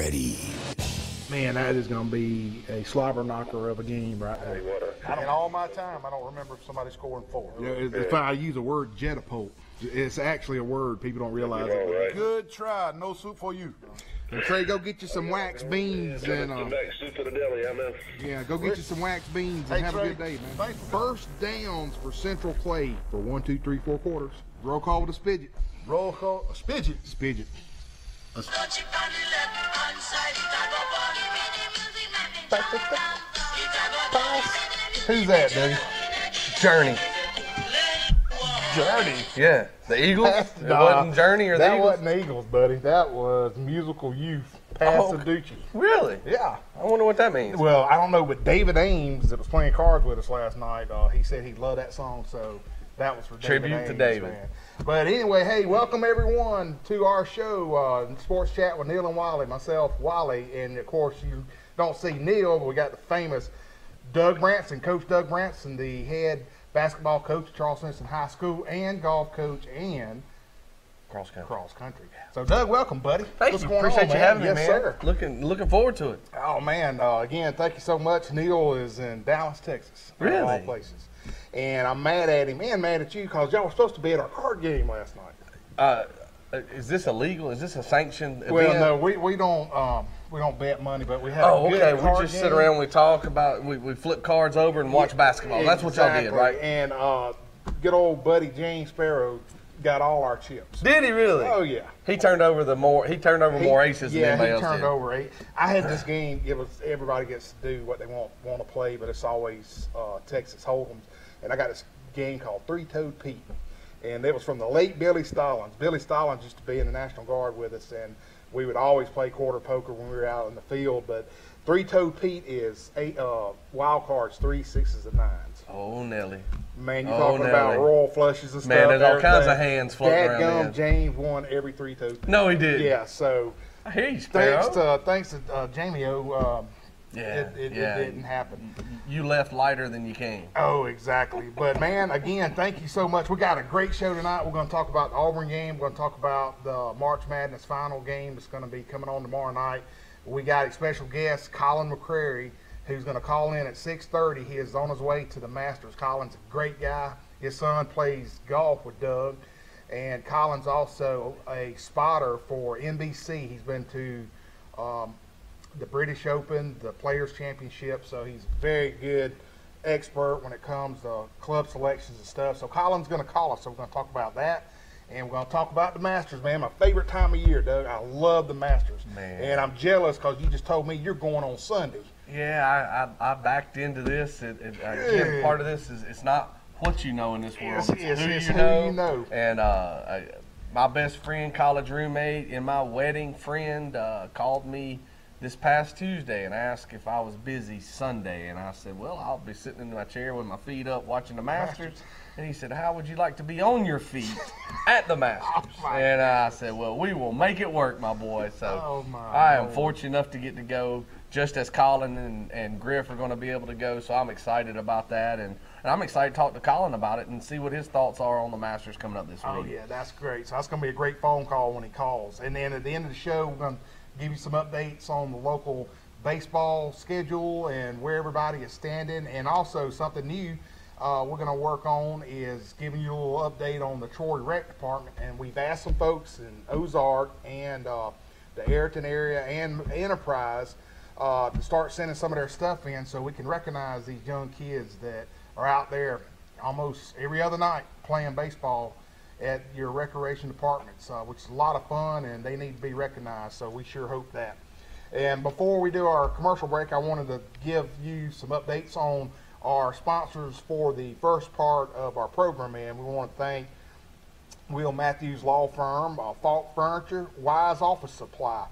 ready. Man, that is going to be a slobber knocker of a game right there. In all my time, I don't remember somebody scoring 4. Yeah, it's funny, I use the word jetapult. It's actually a word. People don't realize it. Good try. No soup for you. So Trey, go get you some wax beans and soup for the deli, man. yeah, go get you some wax beans and have Trey, a good day, man. thanks for First downs for Central Clay for 1, 2, 3, 4 quarters. Roll call with a spidget. Roll call. Spidget. Spidget. Who's that, Dougie? Journey. Journey. Yeah. The Eagles? It wasn't Journey or the That Eagles? wasn't Eagles, buddy. That was Musical Youth. Passaducci. Really? Yeah. I wonder what that means. Well, I don't know, but David Ames, that was playing cards with us last night, he said he loved that song, so that was for Tribute David to Ames, David. man. But anyway, hey, welcome everyone to our show, Sports Chat with Neal and Wally, myself, Wally, and of course you don't see Neal, but we got the famous Doug Branson, Coach Doug Branson, the head basketball coach at Charles Simpson High School and golf coach and Cross country. So Doug, welcome, buddy. Thank What's you. going Appreciate on, you man? having me, Yes, man. Sir. Looking forward to it. Oh man, again, thank you so much. Neal is in Dallas, Texas, of Really? all places, and I'm mad at him and mad at you because y'all were supposed to be at our card game last night. Is this illegal? Is this a sanctioned event? Well, no, we don't bet money, but we had a good okay. We card just game. sit around and we talk about, we flip cards over and watch basketball. That's what y'all did, right? And good old buddy James Sparrow got all our chips. Did he really? Oh yeah. He turned over more aces than anybody else he turned did. over 8. I had this game. It was everybody gets to do what they want to play, but it's always Texas Hold'em. And I got this game called Three-Toed Pete, and it was from the late Billy Stallings. Billy Stallings used to be in the National Guard with us, and we would always play quarter poker when we were out in the field. But Three-Toed Pete is 8 wild cards, 3, 6s, and 9s. Oh, Nelly. Man, you're talking about royal flushes and stuff. Man, there's all kinds of hands floating around there. James won every Three-Toed Pete. No, he did. Yeah, so I hear you, Sparrow. thanks to Jamie O, it didn't happen. You left lighter than you came. Oh, exactly. But, man, again, thank you so much. We got a great show tonight. We're going to talk about the Auburn game. We're going to talk about the March Madness final game that's going to be coming on tomorrow night. We got a special guest, Colin McCrary, who's going to call in at 6:30. He is on his way to the Masters. Colin's a great guy. His son plays golf with Doug. And Colin's also a spotter for NBC. He's been to the British Open, the Players Championship, so he's a very good expert when it comes to club selections and stuff. So Colin's going to call us, so we're going to talk about that. And we're going to talk about the Masters, man. My favorite time of year, Doug. I love the Masters. Man. And I'm jealous because you just told me you're going on Sunday. Yeah, I backed into this. Again, part of this is it's not what you know in this world. It's who you know. And my best friend, college roommate, and my wedding friend called me this past Tuesday and asked if I was busy Sunday. And I said, well, I'll be sitting in my chair with my feet up watching the Masters. And he said, how would you like to be on your feet at the Masters? And I said, well, we will make it work, my boy. So I am fortunate enough to get to go just as Colin and Griff are going to be able to go. So I'm excited about that. And I'm excited to talk to Colin about it and see what his thoughts are on the Masters coming up this week. Oh, yeah, that's great. So that's going to be a great phone call when he calls. And then at the end of the show, we're going to give you some updates on the local baseball schedule and where everybody is standing. And also something new we're going to work on is giving you a little update on the Troy Rec Department. And we've asked some folks in Ozark and the Ayrton area and Enterprise to start sending some of their stuff in so we can recognize these young kids that are out there almost every other night playing baseball at your recreation departments, which is a lot of fun, and they need to be recognized, so we sure hope that. And before we do our commercial break, I wanted to give you some updates on our sponsors for the first part of our program, and we want to thank Will Matthews Law Firm, Falk Furniture, Wise Office Supply,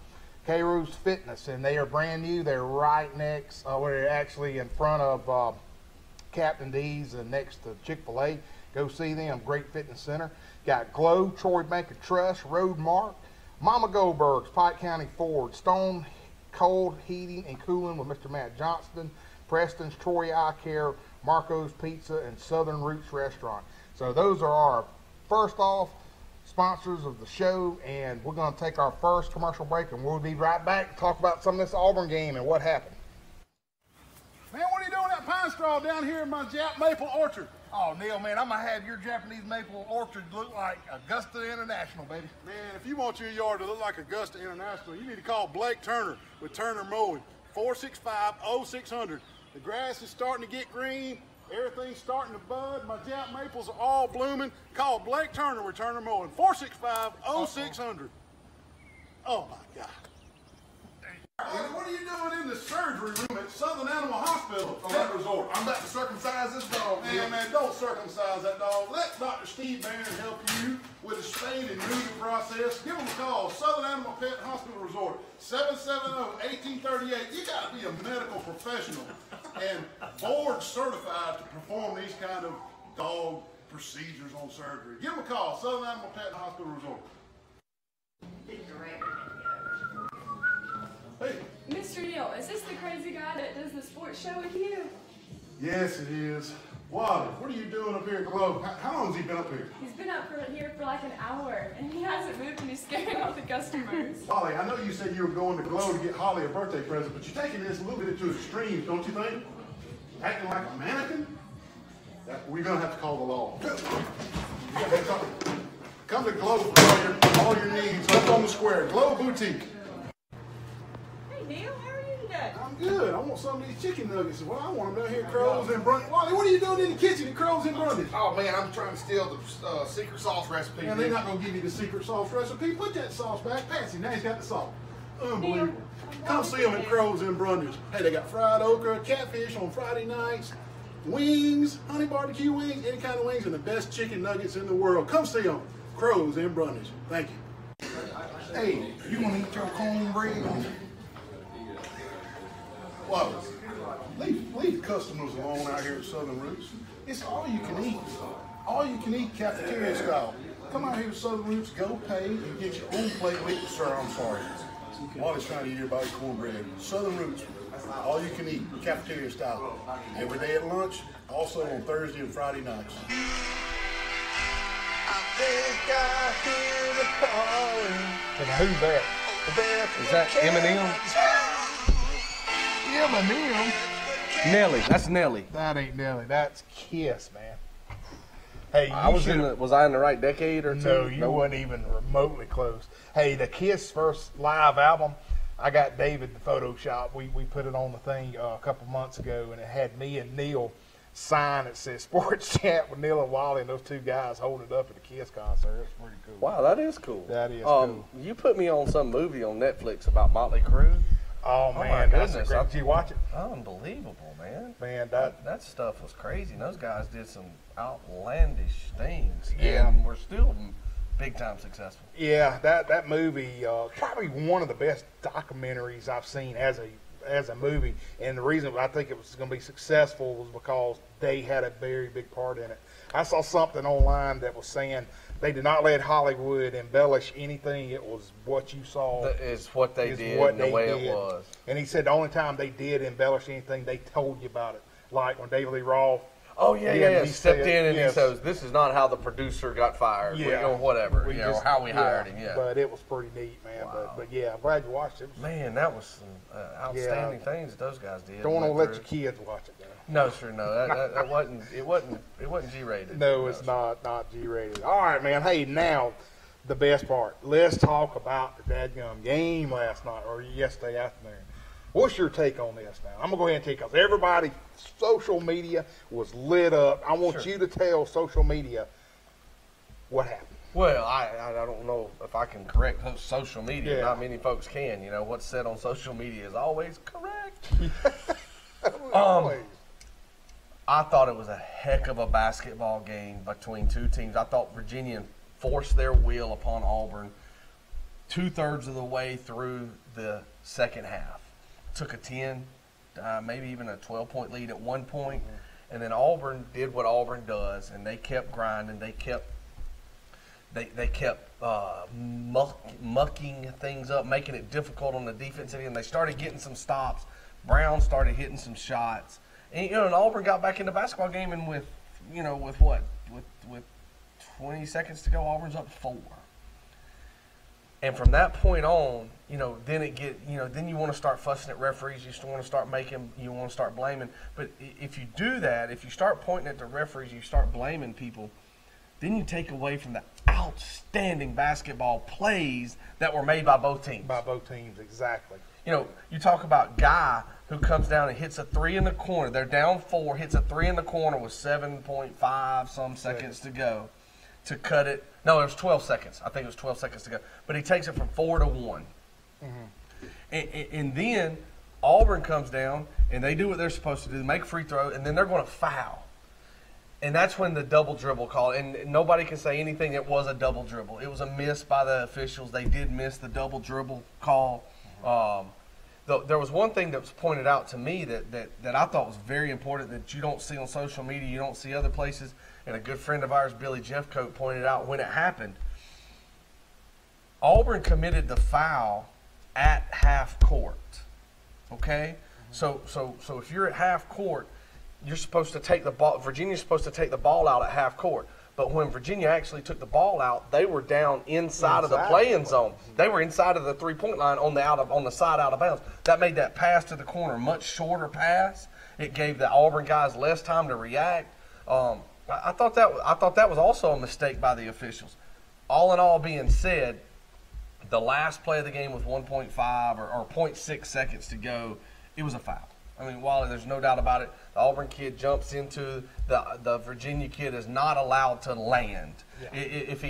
K-Rose Fitness, and they are brand new. They're right next, we're actually in front of Captain D's and next to Chick-fil-A. Go see them, great fitness center. Got Glow, Troy Bank of Trust, Road Mark, Mama Goldberg's, Pike County Ford, Stone Cold Heating and Cooling with Mr. Matt Johnston, Preston's Troy Eye Care, Marco's Pizza, and Southern Roots Restaurant. So those are our, first off, sponsors of the show, and we're going to take our first commercial break, and we'll be right back to talk about some of this Auburn game and what happened. Man, what are you doing with that pine straw down here in my Jap maple orchard? Oh, Neal, man, I'm going to have your Japanese maple orchard look like Augusta International, baby. Man, if you want your yard to look like Augusta International, you need to call Blake Turner with Turner Mowing, 465-0600. The grass is starting to get green. Everything's starting to bud. My Jap maples are all blooming. Call Blake Turner with Turner Mowing, 465-0600. Oh, my God. What are you doing in the surgery room at Southern Animal Hospital Pet Resort? I'm about to circumcise this dog. Man, don't circumcise that dog. Let Dr. Steve Barron help you with the spaying and neuter process. Give him a call. Southern Animal Pet Hospital Resort, 770-1838. You got to be a medical professional and board certified to perform these kind of dog procedures on surgery. Give him a call. Southern Animal Pet Hospital Resort. Hey. Mr. Neal, is this the crazy guy that does the sports show with you? Yes, it is. Wally, what are you doing up here at Globe? How long has he been up here? He's been up here for like an hour, and he hasn't moved, and he's scaring off the customers. Wally, I know you said you were going to Globe to get Holly a birthday present, but you're taking this a little bit to extremes, don't you think? Acting like a mannequin? We're going to have to call the law. Come to Globe for all your needs. Up on the square. Globe Boutique. Neal, how are you today? I'm good. I want some of these chicken nuggets. Well, I want them down here, Crows and Brundage. Wally, what are you doing in the kitchen at Crows and Brundage? Oh, man, I'm trying to steal the secret sauce recipe. And they're not going to give you the secret sauce recipe. Put that sauce back. Patsy, now he's got the sauce. Unbelievable. Come see them at Crows and Brundage. Hey, they got fried okra, catfish on Friday nights, wings, honey barbecue wings, any kind of wings, and the best chicken nuggets in the world. Come see them. Crows and Brundage. Thank you. Hey, you want to eat your cornbread? Well, leave customers alone out here at Southern Roots. It's all you can eat. All you can eat cafeteria style. Come out here to Southern Roots, go pay, and get your own plate of meat. Sir, I'm sorry. Wally's trying to eat everybody's cornbread. Southern Roots, all you can eat, cafeteria style. Every day at lunch, also on Thursday and Friday nights. I think I hear the calling. And who's that? Is that Eminem? Eminem? Nelly. That's Nelly. That ain't Nelly. That's Kiss, man. Hey, Was I in the right decade or two? No, you wasn't even remotely close. Hey, the Kiss first live album, I got David the Photoshop. We put it on the thing a couple months ago, and it had me and Neal sign that says Sports Chat with Neal and Wally, and those two guys holding it up at the Kiss concert. It's pretty cool. Wow, that is cool. That is cool. You put me on some movie on Netflix about Motley Crue. Oh, my man, that's goodness. great. Did you watch it? Unbelievable, man. Man, that stuff was crazy. And those guys did some outlandish things. Yeah. And we're still big time successful. yeah, that movie, probably one of the best documentaries I've seen as a movie. And the reason I think it was going to be successful was because they had a very big part in it. I saw something online that was saying they did not let Hollywood embellish anything. It was what you saw. It's what they did what and the they way did. it was. And he said the only time they did embellish anything, they told you about it. Like when David Lee Roth. Oh, yeah. He Stepped said, in and yes. he says, this is not how the producer got fired. Yeah. Or whatever. We or how we hired him. Yeah. But it was pretty neat, man. Wow. But yeah, I'm glad you watched it. Man, that was some outstanding things that those guys did. Don't want to went let through. your kids watch it, though. No, sir, no. That wasn't. It wasn't G-rated. No, it's not G-rated. All right, man. Hey, now the best part. Let's talk about the dadgum game last night or yesterday afternoon. What's your take on this now? I'm going to go ahead and take it because everybody, social media was lit up. I want you to tell social media what happened. Well, I don't know if I can correct social media. Yeah. Not many folks can. You know, what's said on social media is always correct. Always. I thought it was a heck of a basketball game between two teams. I thought Virginia forced their will upon Auburn 2/3 of the way through the second half. Took a 10, maybe even a 12-point lead at one point, and then Auburn did what Auburn does, and they kept grinding. They kept mucking things up, making it difficult on the defensive end. They started getting some stops. Brown started hitting some shots. And, and Auburn got back in the basketball game, and with 20 seconds to go, Auburn's up 4. And from that point on, then then you want to start fussing at referees. You want to start you want to start blaming. But if you do that, if you start pointing at the referees, you start blaming people, then you take away from the outstanding basketball plays that were made by both teams. By both teams, exactly. You talk about Guy who comes down and hits a three in the corner. They're down 4, hits a three in the corner with 7.5 some seconds to go to cut it. No, it was 12 seconds. I think it was 12 seconds to go. But he takes it from 4 to 1. And then Auburn comes down and they do what they're supposed to do, make free throw, and then they're going to foul. And that's when the double dribble call, and nobody can say anything. It was a double dribble. It was a miss by the officials. They did miss the double dribble call. There was one thing that was pointed out to me that I thought was very important that you don't see on social media, you don't see other places, and a good friend of ours, Billy Jeffcoat, pointed out when it happened. Auburn committed the foul at half court. Okay? So if you're at half court, you're supposed to take the ball. Virginia's supposed to take the ball out at half court. But when Virginia actually took the ball out, they were down inside of the play-in zone. They were inside of the three-point line on the side out of bounds. That made that pass to the corner a much shorter pass. It gave the Auburn guys less time to react. I thought that was also a mistake by the officials. All in all being said, the last play of the game with 1.5 or 0.6 seconds to go, it was a foul. I mean, Wally, there's no doubt about it. The Auburn kid jumps into the Virginia kid is not allowed to land. Yeah. If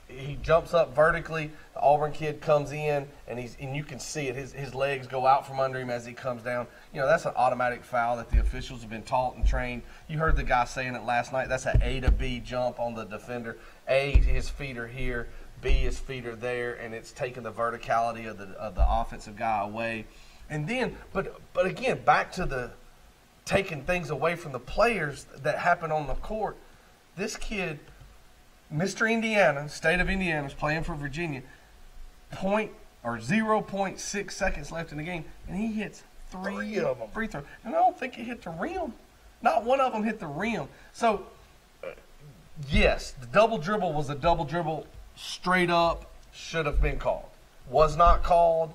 he jumps up vertically, the Auburn kid comes in and you can see it. His legs go out from under him as he comes down. That's an automatic foul that the officials have been taught and trained. You heard the guy saying it last night. That's an A to B jump on the defender. A, his feet are here. B, his feet are there, and it's taking the verticality of the offensive guy away. And then, but again, back to the taking things away from the players that happen on the court. This kid, Mr. Indiana, state of Indiana, is playing for Virginia. 0.6 seconds left in the game, and he hits three of them free throws. And I don't think he hit the rim. Not one of them hit the rim. So, yes, the double dribble was a double dribble. Straight up, should have been called. Was not called.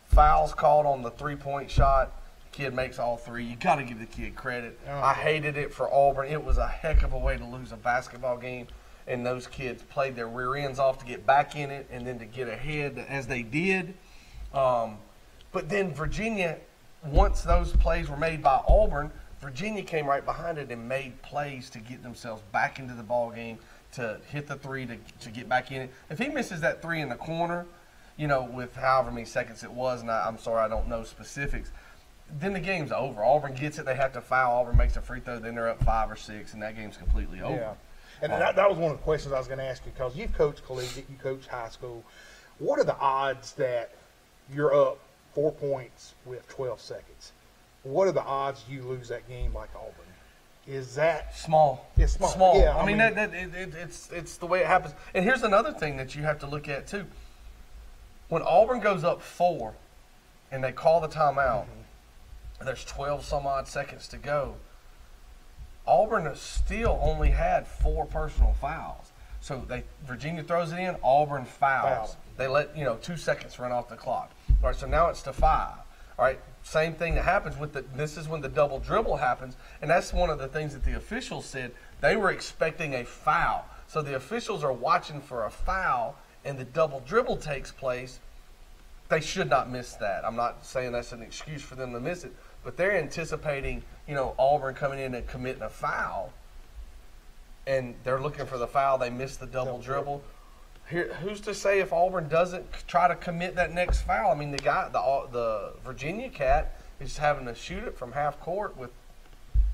Fouls called on the three-point shot. Kid makes all three. You got to give the kid credit. I hated it for Auburn. It was a heck of a way to lose a basketball game, and those kids played their rear ends off to get back in it and then to get ahead as they did. But then Virginia, once those plays were made by Auburn, Virginia came right behind it and made plays to get themselves back into the ball game, to hit the three, to get back in it. If he misses that three in the corner, with however many seconds it was, and I'm sorry, I don't know specifics, then the game's over. Auburn gets it, they have to foul, Auburn makes a free throw, then they're up 5 or 6, and that game's completely over. Yeah. And that was one of the questions I was going to ask you, because you've coached collegiate, you coach high school. What are the odds that you're up 4 points with 12 seconds? What are the odds you lose that game like Auburn? Is that small? It's small. Yeah, I mean it's the way it happens. And here's another thing that you have to look at too. When Auburn goes up 4 and they call the timeout, and there's 12 some odd seconds to go, Auburn still only had 4 personal fouls. So Virginia throws it in, Auburn fouls. They let 2 seconds run off the clock. All right, so now it's to 5. All right, same thing that happens with this is when the double dribble happens, and that's one of the things that the officials said. They were expecting a foul. So the officials are watching for a foul, and the double dribble takes place. They should not miss that. I'm not saying that's an excuse for them to miss it, but they're anticipating, Auburn coming in and committing a foul, and they're looking for the foul. They miss the double dribble. Who's to say if Auburn doesn't try to commit that next foul? I mean, the Virginia cat is having to shoot it from half court with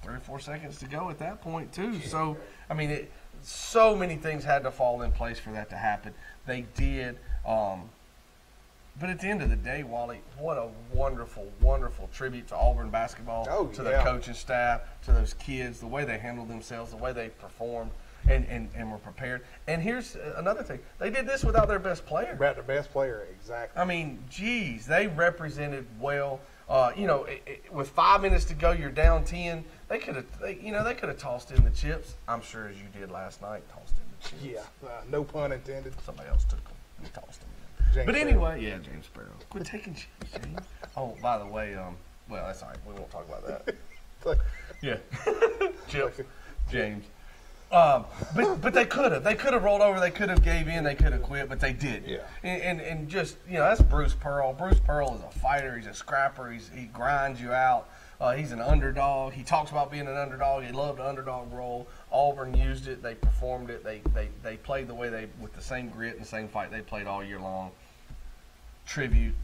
3 or 4 seconds to go at that point too. So, I mean, so many things had to fall in place for that to happen. They did. But at the end of the day, Wally, what a wonderful, wonderful tribute to Auburn basketball, to the coaching staff, to those kids, the way they handled themselves, the way they performed. And were prepared. And here's another thing. They did this without their best player. Without their best player, exactly. I mean, geez, they represented well. With 5 minutes to go, you're down 10. They could have tossed in the chips. I'm sure as you did last night, tossed in the chips. Yeah, no pun intended. Somebody else took them and tossed them in. James But Sparrow. anyway, yeah, James Sparrow. Quit taking James. Oh, by the way, well, that's all right. We won't talk about that. Yeah. Chip, James. But they could have. They could have rolled over. They could have gave in. They could have quit, but they didn't. Yeah. And just, that's Bruce Pearl. Bruce Pearl is a fighter. He's a scrapper. He grinds you out. He's an underdog. He talks about being an underdog. He loved the underdog role. Auburn used it. They performed it. They played the way with the same grit and the same fight they played all year long. Tribute.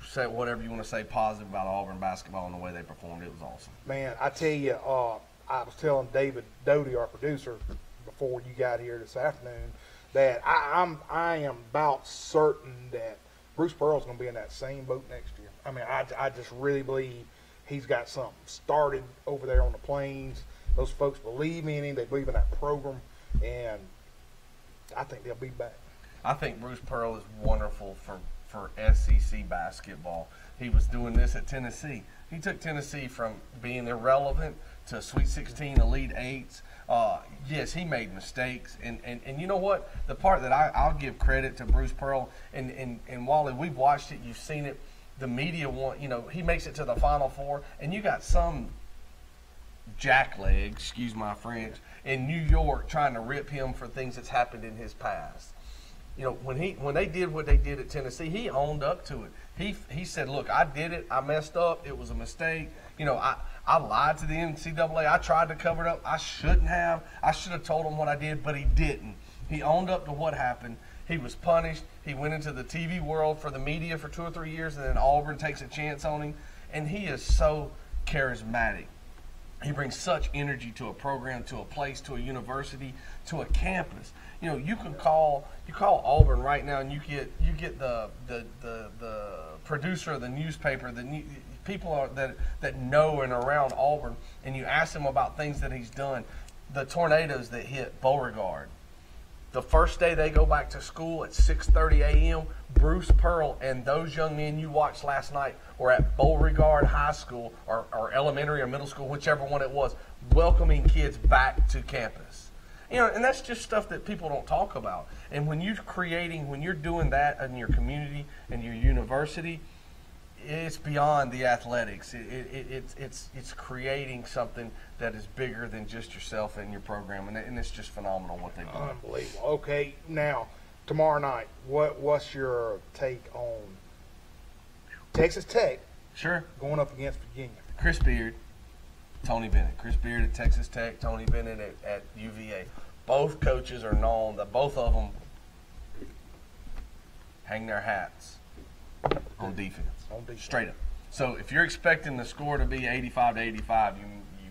Say whatever you want to say positive about Auburn basketball and the way they performed. It was awesome. Man, I tell you, I was telling David Doty, our producer, before you got here this afternoon, that I am about certain that Bruce Pearl's going to be in that same boat next year. I mean, I just really believe he's got something started over there on the Plains. Those folks believe in him. They believe in that program, and I think they'll be back. I think Bruce Pearl is wonderful for SEC basketball. He was doing this at Tennessee. He took Tennessee from being irrelevant to Sweet 16, Elite Eights. Yes, he made mistakes. And you know what? The part that I'll give credit to Bruce Pearl, and Wally, we've watched it, you've seen it. The media he makes it to the Final Four, and you got some jackleg, excuse my French, in New York trying to rip him for things that's happened in his past. When they did what they did at Tennessee, he owned up to it. He said, look, I did it. I messed up. It was a mistake. I lied to the NCAA. I tried to cover it up. I shouldn't have. I should have told him what I did, but he didn't. He owned up to what happened. He was punished. He went into the TV world for the media for 2 or 3 years, and then Auburn takes a chance on him. And he is so charismatic. He brings such energy to a program, to a place, to a university, to a campus. You can call Auburn right now, and you get the producer of the newspaper, people that know and around Auburn, and you ask them about things that he's done. The tornadoes that hit Beauregard. The first day they go back to school at 6:30 a.m., Bruce Pearl and those young men you watched last night were at Beauregard High School or elementary or middle school, whichever one it was, welcoming kids back to campus. And that's just stuff that people don't talk about. And when you're doing that in your community and your university, it's beyond the athletics. It's creating something that is bigger than just yourself and your program, and it's just phenomenal what they've done. Unbelievable. Okay, now tomorrow night, what's your take on Texas Tech? Sure. Going up against Virginia. Chris Beard, Tony Bennett. Chris Beard at Texas Tech, Tony Bennett at UVA. Both coaches are known that both of them hang their hats on defense. Straight up. So if you're expecting the score to be 85 to 85, you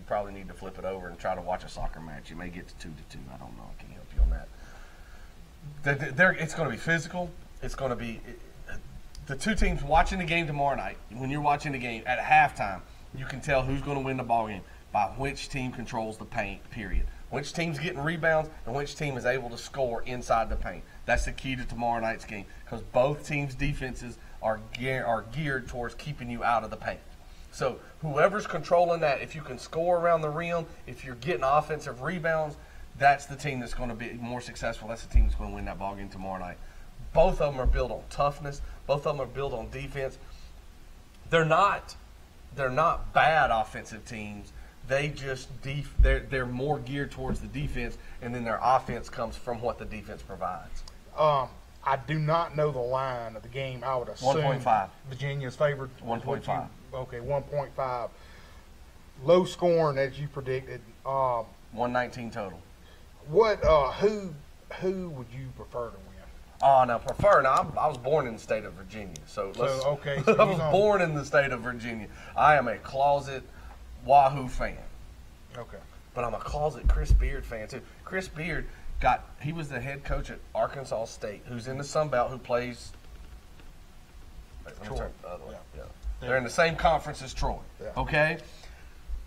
probably need to flip it over and try to watch a soccer match. You may get to 2-2. I don't know. I can't help you on that. It's going to be physical. It's going to be the two teams watching the game tomorrow night. When you're watching the game at halftime, you can tell who's going to win the ball game by which team controls the paint, period. Which team's getting rebounds and which team is able to score inside the paint. That's the key to tomorrow night's game because both teams' defenses are geared towards keeping you out of the paint. So whoever's controlling that, if you can score around the rim, if you're getting offensive rebounds, that's the team that's going to be more successful. That's the team that's going to win that ball game tomorrow night. Both of them are built on toughness. Both of them are built on defense. They're not bad offensive teams. They just they're more geared towards the defense, and then their offense comes from what the defense provides. I do not know the line of the game. I would assume 1.5. Virginia's favored. 1.5. Okay, 1.5. Low scoring as you predicted. 119 total. What? Who would you prefer to win? I was born in the state of Virginia, so okay. I was born in the state of Virginia. I am a closet Wahoo fan. Okay. But I'm a closet Chris Beard fan too. Chris Beard he was the head coach at Arkansas State, who's in the Sun Belt, who plays. Troy. Yeah. They're in the same conference as Troy. Yeah. Okay.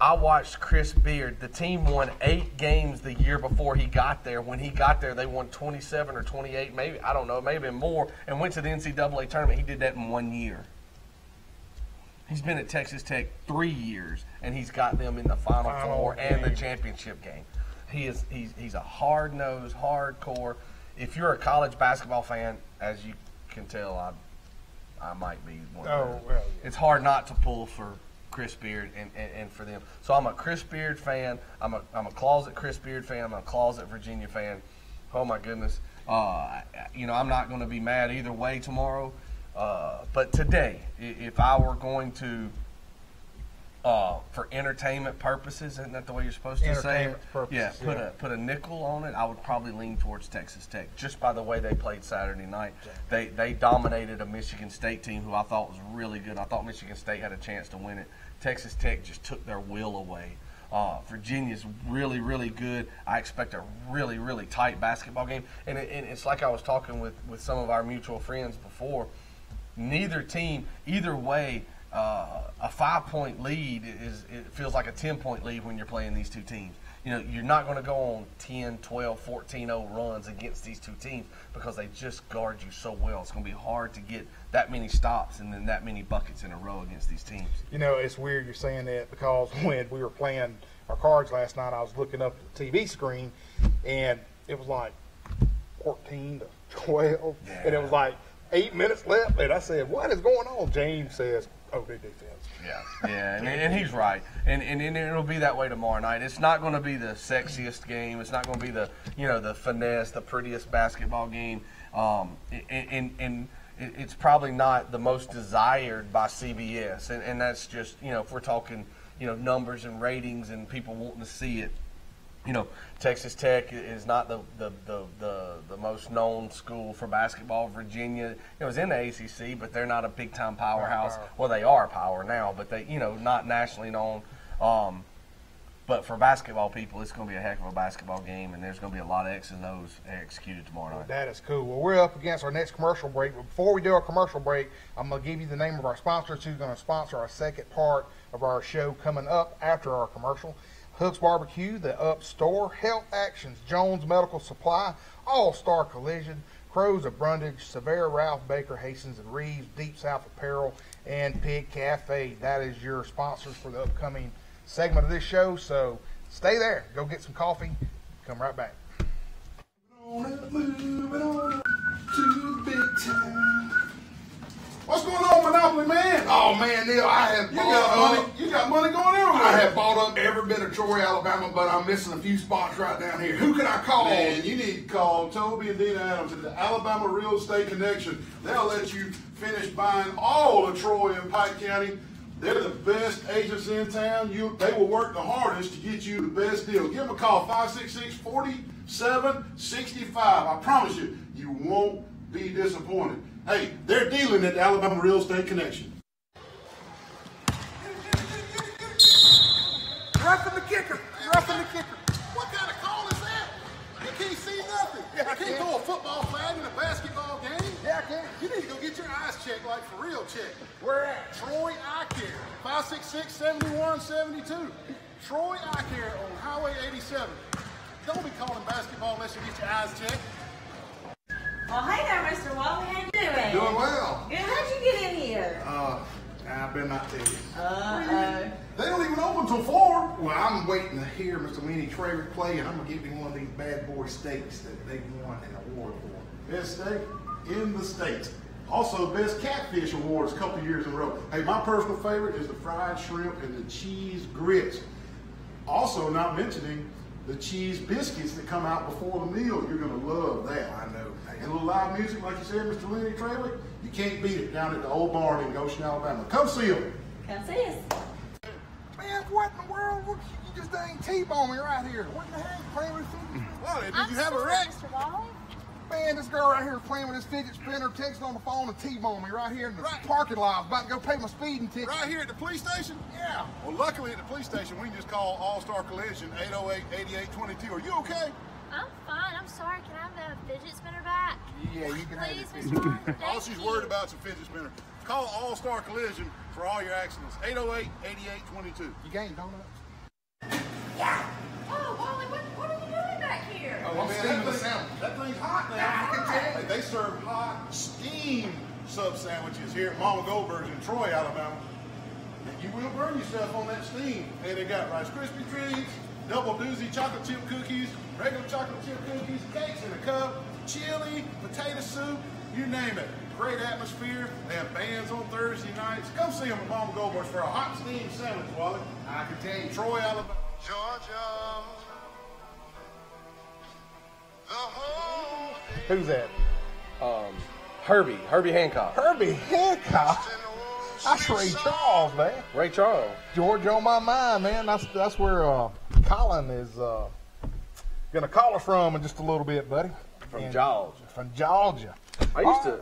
I watched Chris Beard. The team won 8 games the year before he got there. When he got there, they won 27 or 28, maybe, I don't know, maybe more, and went to the NCAA tournament. He did that in 1 year. He's been at Texas Tech 3 years, and he's got them in the Final Four and the championship game. He's a hard-nosed, hardcore. If you're a college basketball fan, as you can tell I might be one. Oh, well, yeah. It's hard not to pull for Chris Beard and for them. So I'm a Chris Beard fan. I'm a closet Chris Beard fan. I'm a closet Virginia fan. Oh my goodness. You know, I'm not going to be mad either way tomorrow. But today, if I were going to, for entertainment purposes, isn't that the way you're supposed to say it? Purposes, Yeah, put a nickel on it, I would probably lean towards Texas Tech, just by the way they played Saturday night. They dominated a Michigan State team who I thought was really good. I thought Michigan State had a chance to win it. Texas Tech just took their will away. Virginia's really, really good. I expect a really, really tight basketball game. And it's like I was talking with some of our mutual friends before. Neither team, either way, a 5-point lead it feels like a 10-point lead when you're playing these two teams. You know, you're not going to go on 10, 12, 14-0 runs against these two teams because they just guard you so well. It's going to be hard to get that many stops and then that many buckets in a row against these teams. You know, it's weird you're saying that because when we were playing our cards last night, I was looking up at the TV screen, and it was like 14 to 12, and it was like 8 minutes left, and I said, what is going on? James says, oh, big defense. Yeah, and he's right. And it'll be that way tomorrow night. It's not going to be the sexiest game. It's not going to be the finesse, the prettiest basketball game. And it's probably not the most desired by CBS. And that's just, if we're talking, numbers and ratings and people wanting to see it. Texas Tech is not the most known school for basketball. Virginia, it was in the ACC, but they're not a big time powerhouse. Well, they are a power now, but they, not nationally known. But for basketball people, it's going to be a heck of a basketball game, and there's going to be a lot of X's and O's executed tomorrow night. That is cool. Well, we're up against our next commercial break. But before we do our commercial break, I'm going to give you the name of our sponsors who's going to sponsor our second part of our show coming up after our commercial. Hook's Barbecue, The Up Store, Health Actions, Jones Medical Supply, All-Star Collision, Crows of Brundage, Severe Ralph Baker, Hastings and Reeves, Deep South Apparel, and Pig Cafe. That is your sponsors for the upcoming segment of this show. So stay there. Go get some coffee. Come right back. Moving on to the big time. What's going on, Monopoly man? Oh man, Neal, You got money going everywhere. I have bought up every bit of Troy, Alabama, but I'm missing a few spots right down here. Who can I call? Man, you need to call Toby and Dina Adams at the Alabama Real Estate Connection. They'll let you finish buying all of Troy and Pike County. They're the best agents in town. They will work the hardest to get you the best deal. Give them a call, 566-4765. I promise you, you won't be disappointed. Hey, they're dealing at the Alabama Real Estate Connection. Roughing the kicker. Roughing the kicker. What kind of call is that? You can't see nothing. Yeah, I you can't can. throw a football flag in a basketball game. Yeah, I can. You need to go get your eyes checked, like for real check. Where at? Troy Eye Care, 566-7172. Troy Eye Care on Highway 87. Don't be calling basketball unless you get your eyes checked. Well, hey there, Mr. Wally. How you doing? Doing well. Good. How'd you get in here? I better not tell you. They don't even open till 4. Well, I'm waiting to hear Mr. Lenny Traver play, and I'm going to give him one of these bad boy steaks that they won an award for. Best steak in the state. Also, best catfish awards a couple years in a row. Hey, my personal favorite is the fried shrimp and the cheese grits. Also, not mentioning the cheese biscuits that come out before the meal. You're going to love that. I know. And a little live music, like you said, Mr. Lenny Traver, you can't beat it down at the old barn in Goshen, Alabama. Come see them. Come see us. Man, what in the world? You just dang T-bone me right here. What in the heck? Playing with fidget spinner? Well, did you have a wreck? Mr. Wally. Man, this girl right here is playing with this fidget spinner, texting on the phone and T-bone me right here in the parking lot. I was about to go pay my speeding ticket. Right here at the police station? Yeah. Well, luckily at the police station, we can just call All-Star Collision, 808-8822. Are you okay? I'm fine. I'm sorry. Can I have the fidget spinner back? Yeah, you can have Please, it. Mr. Wally. All Thank she's you. worried about is a fidget spinner. Call All-Star Collision for all your accidents, 808-8822. You gained donuts? Oh, Wally, what are you doing back here? Oh, I'm steaming the sandwich. That thing's hot now. Hey, they serve hot steam sub sandwiches here at Mama Goldberg's in Troy, Alabama. And you will burn yourself on that steam. Hey, they got Rice Krispie treats, double doozy chocolate chip cookies, regular chocolate chip cookies, cakes in a cup, chili, potato soup, you name it. great atmosphere. They have bands on Thursday nights. Come see them at Mama Goldberg's for a hot steam sandwich, Wally. I can tell you. Troy, Alabama. Georgia. Who's that? Herbie Hancock. Herbie Hancock. That's Ray Charles, man. Ray Charles. Georgia on my mind, man. That's where Colin is gonna call us from in just a little bit, buddy. From Georgia. From Georgia. I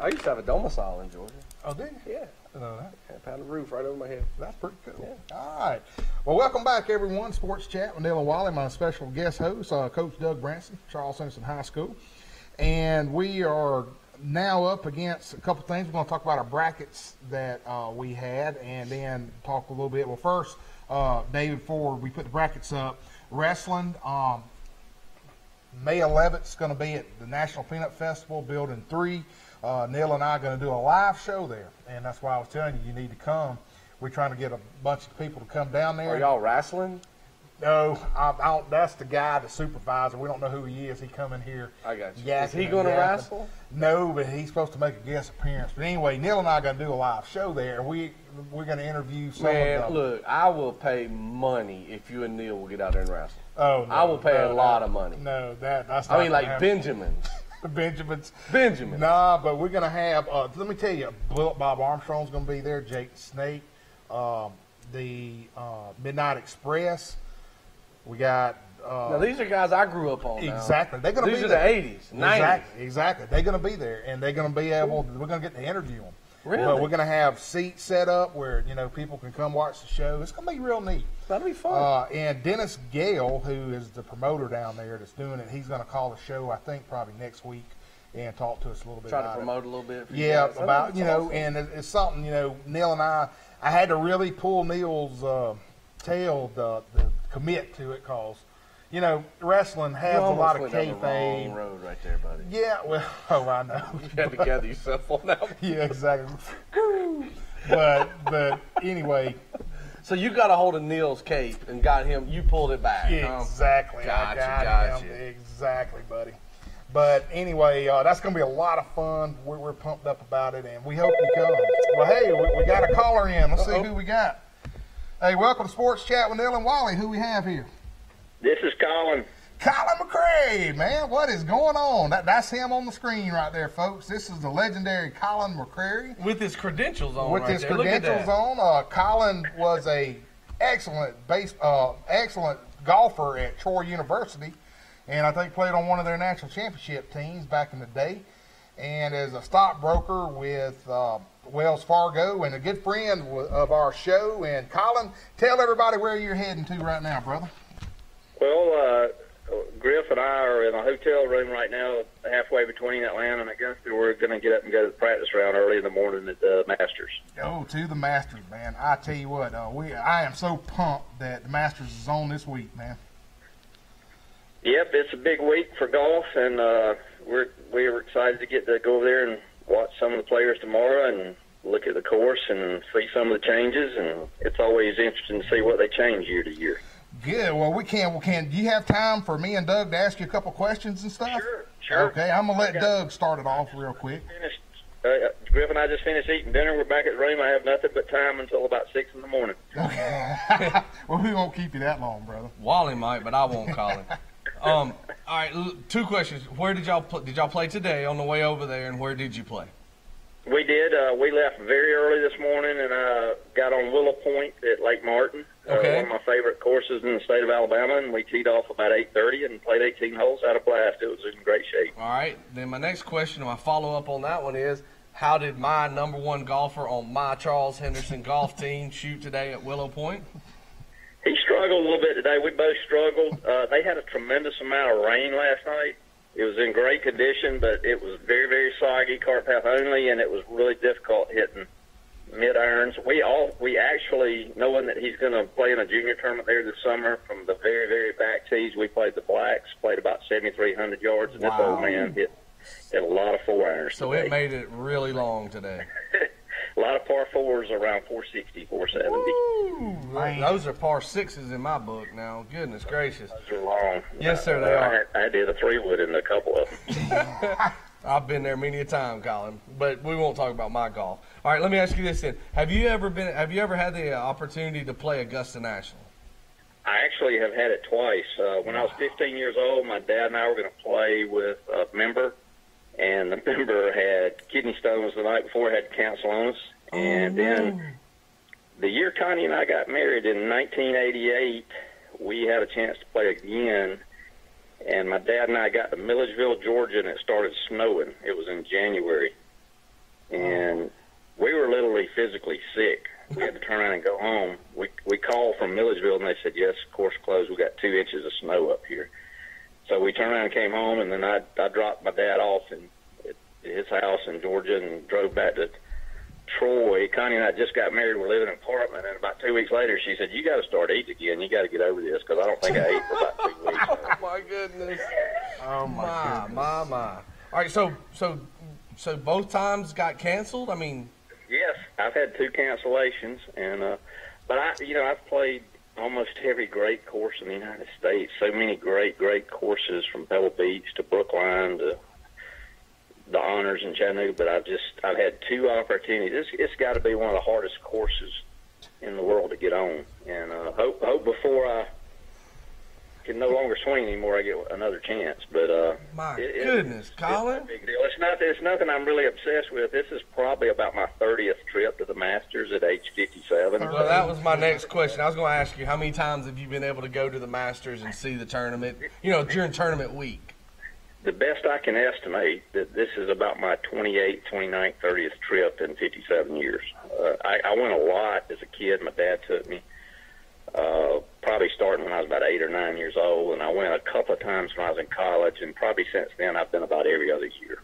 used to have a domicile in Georgia. Oh, did you? Yeah. I know that. Had a pound of roof right over my head. That's pretty cool. Yeah. All right. Well, welcome back, everyone. Sports Chat with Neal Wally, my special guest host, Coach Doug Branson, Charles Henderson High School. And we are now up against a couple things. We're going to talk about our brackets that we had and then talk a little bit. Well, first, David, before we put the brackets up, wrestling, May 11th is going to be at the National Peanut Festival, Building 3. Neal and I are going to do a live show there, and that's why I was telling you need to come. We're trying to get a bunch of people to come down there. Are y'all wrestling? No, I don't. That's the guy, the supervisor. We don't know who he is. He come in here. I got you. Yakking Is he going to wrestle? No, but he's supposed to make a guest appearance. But anyway, Neal and I are going to do a live show there. We're going to interview some of them. Look, I will pay money if you and Neal will get out there and wrestle. Oh, no, I will pay a lot of money. No, that's not. I mean, like Benjamin's. Benjamin. Nah, but we're going to have, let me tell you, Bob Armstrong's going to be there, Jake the Snake, the Midnight Express. We got. Now, these are guys I grew up on. Exactly. They're going to be there. These are the 80s, 90s. Exactly. They're going to be there, and they're going to be able, we're going to get to interview them. Really? But we're going to have seats set up where, people can come watch the show. It's going to be real neat. That'll be fun. And Dennis Gale, who is the promoter down there that's doing it, he's going to call the show, I think, probably next week and talk to us a little bit Try about to promote a little bit. For yeah, you guys. about, awesome. And it's something, Neal and I had to really pull Neal's tail to commit to it because, wrestling has a lot of kayfabe. Wrong road right there, buddy. Yeah, well, I know. You had to gather yourself on that one. Yeah, exactly. but anyway. So you got a hold of Neal's cape and got him. You pulled it back. Exactly. Gotcha. Exactly, buddy. But anyway, that's going to be a lot of fun. We're pumped up about it, and we hope you come. Well, hey, we got a caller in. Let's see who we got. Hey, welcome to Sports Chat with Neal and Wally. Who we have here? This is Colin. Colin McCray, man. What is going on? That's him on the screen right there, folks. This is the legendary Colin McCray. With his credentials on With his credentials on. Colin was a excellent golfer at Troy University, and I think played on one of their national championship teams back in the day, and is a stockbroker with Wells Fargo and a good friend of our show. And Colin, tell everybody where you're heading to right now, brother. Well, Griff and I are in a hotel room right now, halfway between Atlanta and Augusta. We're going to get up and go to the practice round early in the morning at the Masters. Oh, to the Masters, man. I tell you what, I am so pumped that the Masters is on this week, man. Yep, it's a big week for golf, and we're excited to get to go over there and watch some of the players tomorrow and look at the course and see some of the changes. And it's always interesting to see what they change year to year. Good. Well, we can. Do you have time for me and Doug to ask you a couple questions and stuff? Sure. Okay, I'm going to let Doug start it off real quick. Griff and I just finished eating dinner. We're back at the room. I have nothing but time until about 6 in the morning. Okay. Well, we won't keep you that long, brother. Wally might, but I won't call him. All right, two questions. Where did y'all play today on the way over there, and where did you play? We did. We left very early this morning and got on Willow Point at Lake Martin, okay. One of my favorite courses in the state of Alabama, and we teed off about 8:30 and played 18 holes. Had a blast. It was in great shape. All right. Then my next question, my follow-up on that one is, how did my number one golfer on my Charles Henderson golf team shoot today at Willow Point? He struggled a little bit today. We both struggled. They had a tremendous amount of rain last night. It was in great condition, but it was very, very soggy, cart path only, and it was really difficult hitting mid-irons. We actually, knowing that he's going to play in a junior tournament there this summer, from the very, very back tees, we played the blacks, played about 7,300 yards, and this old man hit a lot of 4-irons So today. It made it really long today. A lot of par fours around 460, 470. Ooh, those are par sixes in my book now. Goodness gracious. Those are long. Yes, sir, they are. I did a 3-wood in a couple of them. I've been there many a time, Colin, but we won't talk about my golf. All right, let me ask you this then: Have you ever had the opportunity to play Augusta National? I actually have had it twice. When I was 15 years old, my dad and I were going to play with a member, and the member had kidney stones the night before, had to cancel on us. And then the year Connie and I got married in 1988, we had a chance to play again. And my dad and I got to Milledgeville, Georgia, and it started snowing. It was in January. And we were literally physically sick. We had to turn around and go home. We called from Milledgeville, and they said, yes, course closed. We got 2 inches of snow up here. So we turned around and came home, and then I dropped my dad off at his house in Georgia and drove back to Troy. Connie and I just got married. We're living in an apartment, and about 2 weeks later, she said, you got to start eating again. You got to get over this, because I don't think I ate for about 2 weeks. Oh, my goodness. Oh, my goodness. My. All right, so both times got canceled? I mean... Yes, I've had 2 cancellations, and but I've played almost every great course in the United States. So many great courses, from Pebble Beach to Brookline to the Honors in Chattanooga. But I've had 2 opportunities. It's got to be one of the hardest courses in the world to get on, and hope before I can no longer swing anymore, I get another chance. But my goodness, Colin, it's a big deal. It's nothing I'm really obsessed with. This is probably about my 30th trip to the Masters at age 57. Well, that was my next question. I was going to ask you, how many times have you been able to go to the Masters and see the tournament? During tournament week. The best I can estimate that this is about my 28th, 29th, 30th trip in 57 years. I went a lot as a kid. My dad took me. Probably starting when I was about 8 or 9 years old, and I went a couple of times when I was in college, and probably since then I've been about every other year.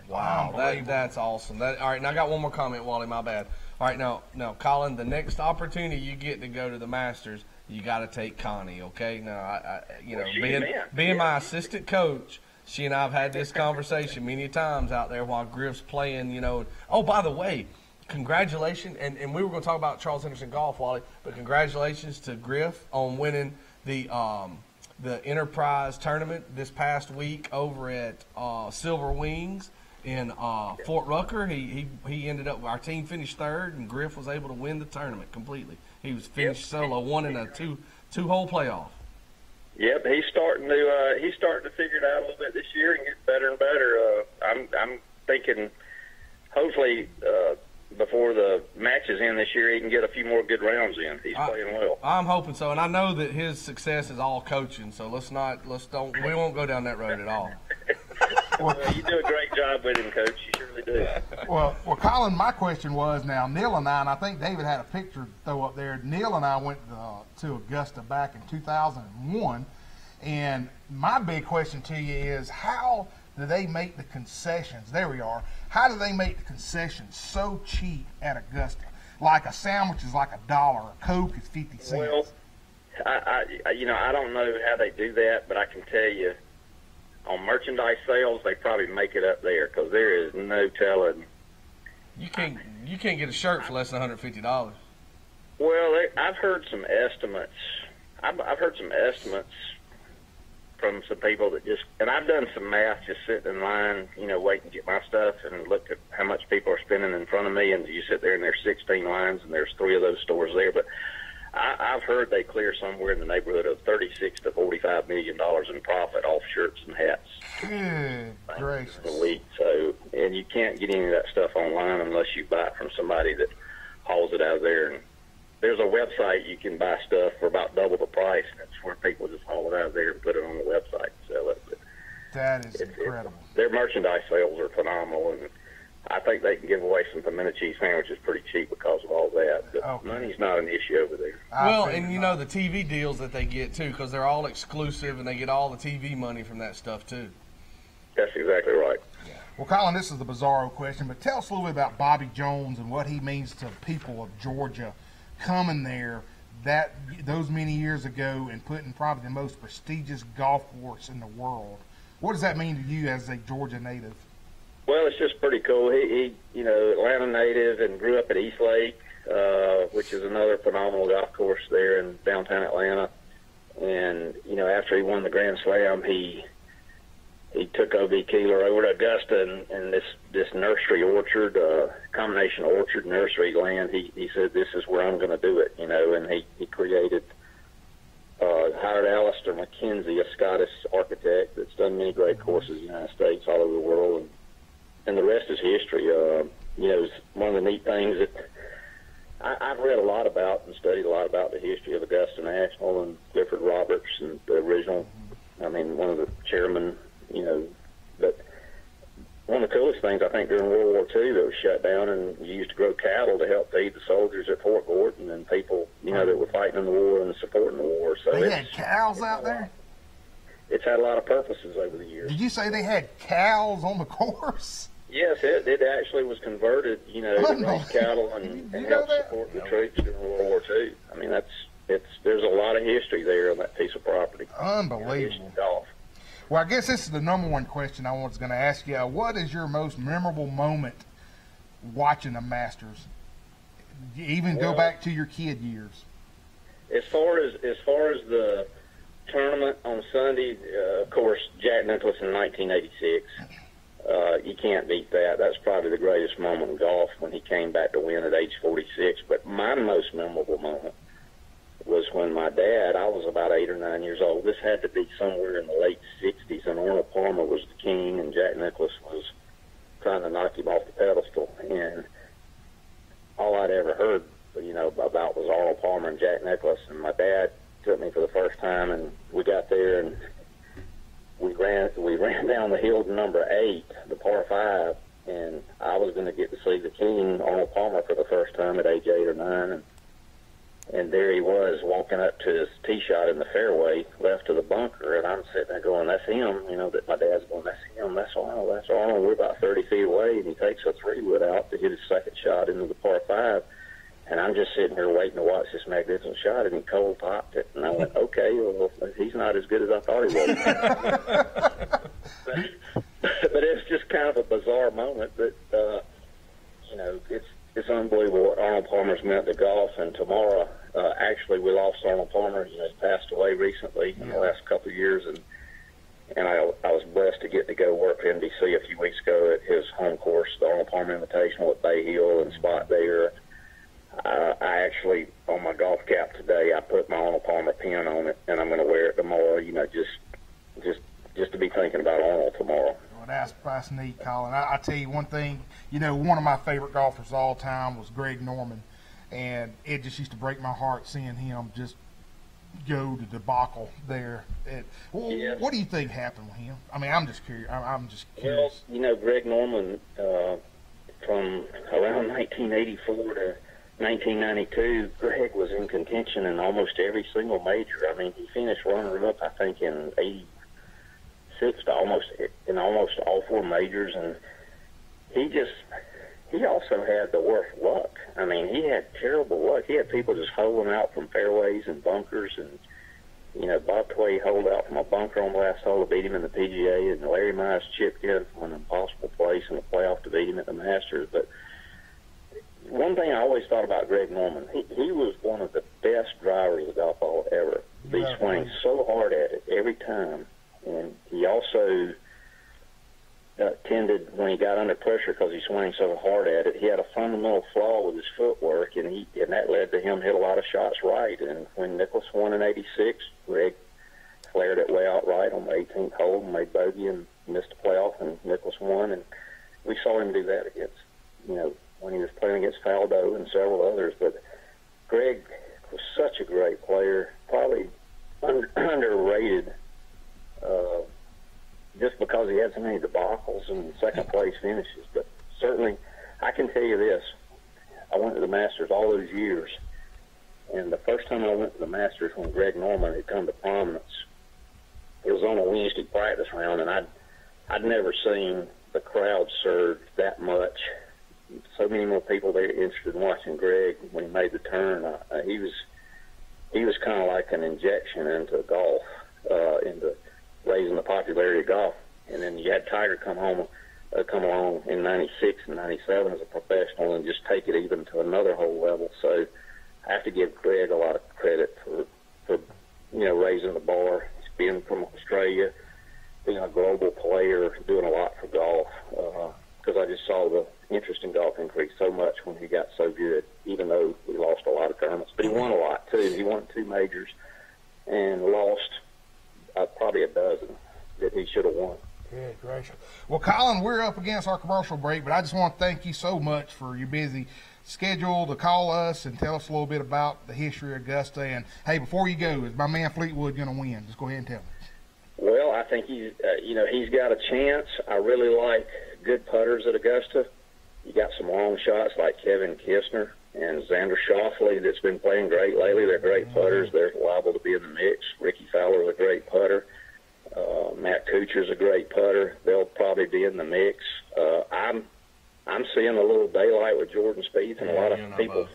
Wow, that's awesome. All right, now I got one more comment, Wally. My bad. All right, now, Colin, the next opportunity you get to go to the Masters, you got to take Connie. Okay, now being my assistant coach, she and I have had this conversation many times out there while Griff's playing. Oh, by the way. Congratulations, and we were going to talk about Charles Henderson Golf, Wally, but congratulations to Griff on winning the Enterprise tournament this past week over at Silver Wings in Fort Rucker. He ended up, our team finished 3rd, and Griff was able to win the tournament completely. He was finished solo, 1 in a two-hole playoff. Yep, he's starting to figure it out a little bit this year and get better and better. I'm thinking, hopefully. Before the matches end this year, he can get a few more good rounds in. He's playing well. I'm hoping so, and I know that his success is all coaching. So we won't go down that road at all. Well, you do a great job with him, Coach. You surely do. Well, Colin, my question was, now Neal and I think David had a picture to throw up there. Neal and I went to Augusta back in 2001, and my big question to you is, how do they make the concessions? There we are. How do they make the concessions so cheap at Augusta? Like a sandwich is like $1, a Coke is 50 cents. Well, I don't know how they do that, but I can tell you, on merchandise sales, they probably make it up there, because there is no telling. You can't get a shirt for less than $150. Well, I've heard some estimates. I've heard some estimates from some people that and I've done some math just sitting in line, waiting to get my stuff, and looked at how much people are spending in front of me, and you sit there and there's 16 lines, and there's 3 of those stores there. But I've heard they clear somewhere in the neighborhood of $36 to $45 million in profit off shirts and hats. Good gracious. A week. So, and you can't get any of that stuff online unless you buy it from somebody that hauls it out of there. And there's a website you can buy stuff for about double the price. That's where people just haul it out of there and put it on the website and sell it. But that is incredible. Their merchandise sales are phenomenal, and I think they can give away some pimento cheese sandwiches pretty cheap because of all that. But money's not an issue over there. Well, and the TV deals that they get too, because they're all exclusive, and they get all the TV money from that stuff too. That's exactly right. Yeah. Well, Colin, this is the bizarro question, but tell us a little bit about Bobby Jones and what he means to people of Georgia coming there those many years ago and putting probably the most prestigious golf course in the world. What does that mean to you as a Georgia native? Well, it's just pretty cool. He Atlanta native, and grew up at East Lake, which is another phenomenal golf course there in downtown Atlanta. And, after he won the Grand Slam, he he took O.B. Keeler over to Augusta and this nursery orchard, combination orchard nursery land. He said, this is where I'm going to do it, you know, and he created, hired Alistair McKenzie, a Scottish architect that's done many great courses in the United States, all over the world, and the rest is history. You know, it's one of the neat things that I've read a lot about and studied a lot about the history of Augusta National and Clifford Roberts and the original, I mean, one of the chairmen, you know, but one of the coolest things I think during World War II that was shut down and used to grow cattle to help feed the soldiers at Fort Gordon and people, you know, that were fighting in the war and supporting the war. So they had cows out there? It's had a lot of purposes over the years. Did you say they had cows on the course? Yes, it actually was converted, you know, to raise cattle and help support the troops during World War II. I mean, there's a lot of history there on that piece of property. Unbelievable. Golf. Well, I guess this is the number one question I was going to ask you. What is your most memorable moment watching the Masters? Even go back to your kid years. As far as the tournament on Sunday, of course, Jack Nicklaus in 1986. You can't beat that. That's probably the greatest moment in golf when he came back to win at age 46. But my most memorable moment was when my dad, I was about 8 or 9 years old. This had to be somewhere in the late 60s, and Arnold Palmer was the king, and Jack Nicklaus was trying to knock him off the pedestal. And all I'd ever heard, you know, about was Arnold Palmer and Jack Nicklaus. And my dad took me for the first time, and we got there, and we ran down the hill to number 8, the par 5, and I was going to get to see the king, Arnold Palmer, for the first time at age 8 or 9. And there he was walking up to his tee shot in the fairway, left of the bunker, and I'm sitting there going, that's him, you know, that my dad's going, that's him, that's Arnold, that's Arnold. We're about 30 feet away, and he takes a 3-wood out to hit his second shot into the par 5. And I'm just sitting here waiting to watch this magnificent shot, and he cold topped it. And I went, okay, well, he's not as good as I thought he was. But it's just kind of a bizarre moment. But, you know, it's unbelievable what Arnold Palmer's meant to golf. And tomorrow, actually, we lost Arnold Palmer. You know, he passed away recently in the last couple of years. And I was blessed to get to go work for NBC a few weeks ago at his home course, the Arnold Palmer Invitational at Bay Hill and spot there. I actually, on my golf cap today, I put my Arnold Palmer pin on it, and I'm going to wear it tomorrow, you know, just to be thinking about Arnold tomorrow. Well, that's neat, Colin. I tell you one thing, you know, one of my favorite golfers of all time was Greg Norman, and it just used to break my heart seeing him just go to debacle there. What do you think happened with him? I mean, I'm just curious. I'm just curious. Well, you know, Greg Norman, from around 1984 to 1992, Greg was in contention in almost every single major. I mean, he finished runner-up, I think, in 86 to almost all 4 majors, and he also had the worst luck. I mean, he had terrible luck. He had people just holding out from fairways and bunkers, and, you know, Bob Tway holed out from a bunker on the last hole to beat him in the PGA, and Larry Mize chipped in from an impossible place in the playoff to beat him at the Masters. But one thing I always thought about Greg Norman, he was one of the best drivers of golf ball ever. He swung so hard at it every time, and he also tended, when he got under pressure because he swung so hard at it, he had a fundamental flaw with his footwork, and that led to him hit a lot of shots right. And when Nicklaus won in 86, Greg flared it way out right on the 18th hole and made bogey and missed the playoff, and Nicklaus won. And we saw him do that against, you know, when he was playing against Faldo and several others. But Greg was such a great player, probably underrated, just because he had so many debacles and second place finishes. But certainly, I can tell you this, I went to the Masters all those years, and the first time I went to the Masters when Greg Norman had come to prominence, it was on a Wednesday practice round, and I'd never seen the crowd surge that much. So many more people there interested in watching Greg when he made the turn. He was kind of like an injection into golf, into raising the popularity of golf. And then you had Tiger come along in 96 and 97 as a professional and just take it even to another whole level. So I have to give Greg a lot of credit for you know, raising the bar. He's been from Australia, being a global player. tournaments, but he won a lot too. He won 2 majors and lost probably a dozen that he should have won. Good gracious. Well, Colin, we're up against our commercial break, but I just want to thank you so much for your busy schedule to call us and tell us a little bit about the history of Augusta. And, hey, before you go, is my man Fleetwood going to win? Just go ahead and tell me. Well, I think he's got a chance. I really like good putters at Augusta. You got some long shots like Kevin Kistner and Xander Schauffele that's been playing great lately. They're great putters. They're liable to be in the mix. Ricky Fowler's a great putter. Matt Kuchar's a great putter. They'll probably be in the mix. I'm seeing a little daylight with Jordan Spieth, and a lot of people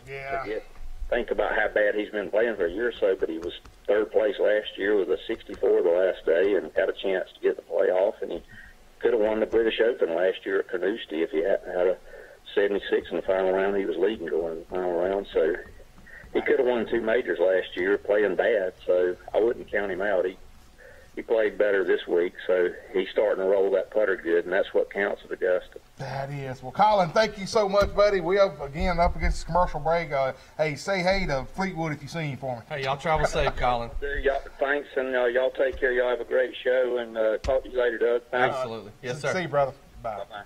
think about how bad he's been playing for a year or so, but he was 3rd place last year with a 64 the last day and had a chance to get the playoff, and he could have won the British Open last year at Carnoustie if he hadn't had a 76 in the final round. He was leading going in the final round, so he could have won 2 majors last year playing bad, so I wouldn't count him out. He played better this week, so he's starting to roll that putter good, and that's what counts at Augusta. That is. Well, Colin, thank you so much, buddy. We up against the commercial break. Hey, say hey to Fleetwood if you see him for me. Hey, y'all travel safe, Colin. Y'all, thanks, and y'all take care. Y'all have a great show, and talk to you later, Doug. Thanks. Absolutely. Yes, sir. See you, brother. Bye. Bye-bye.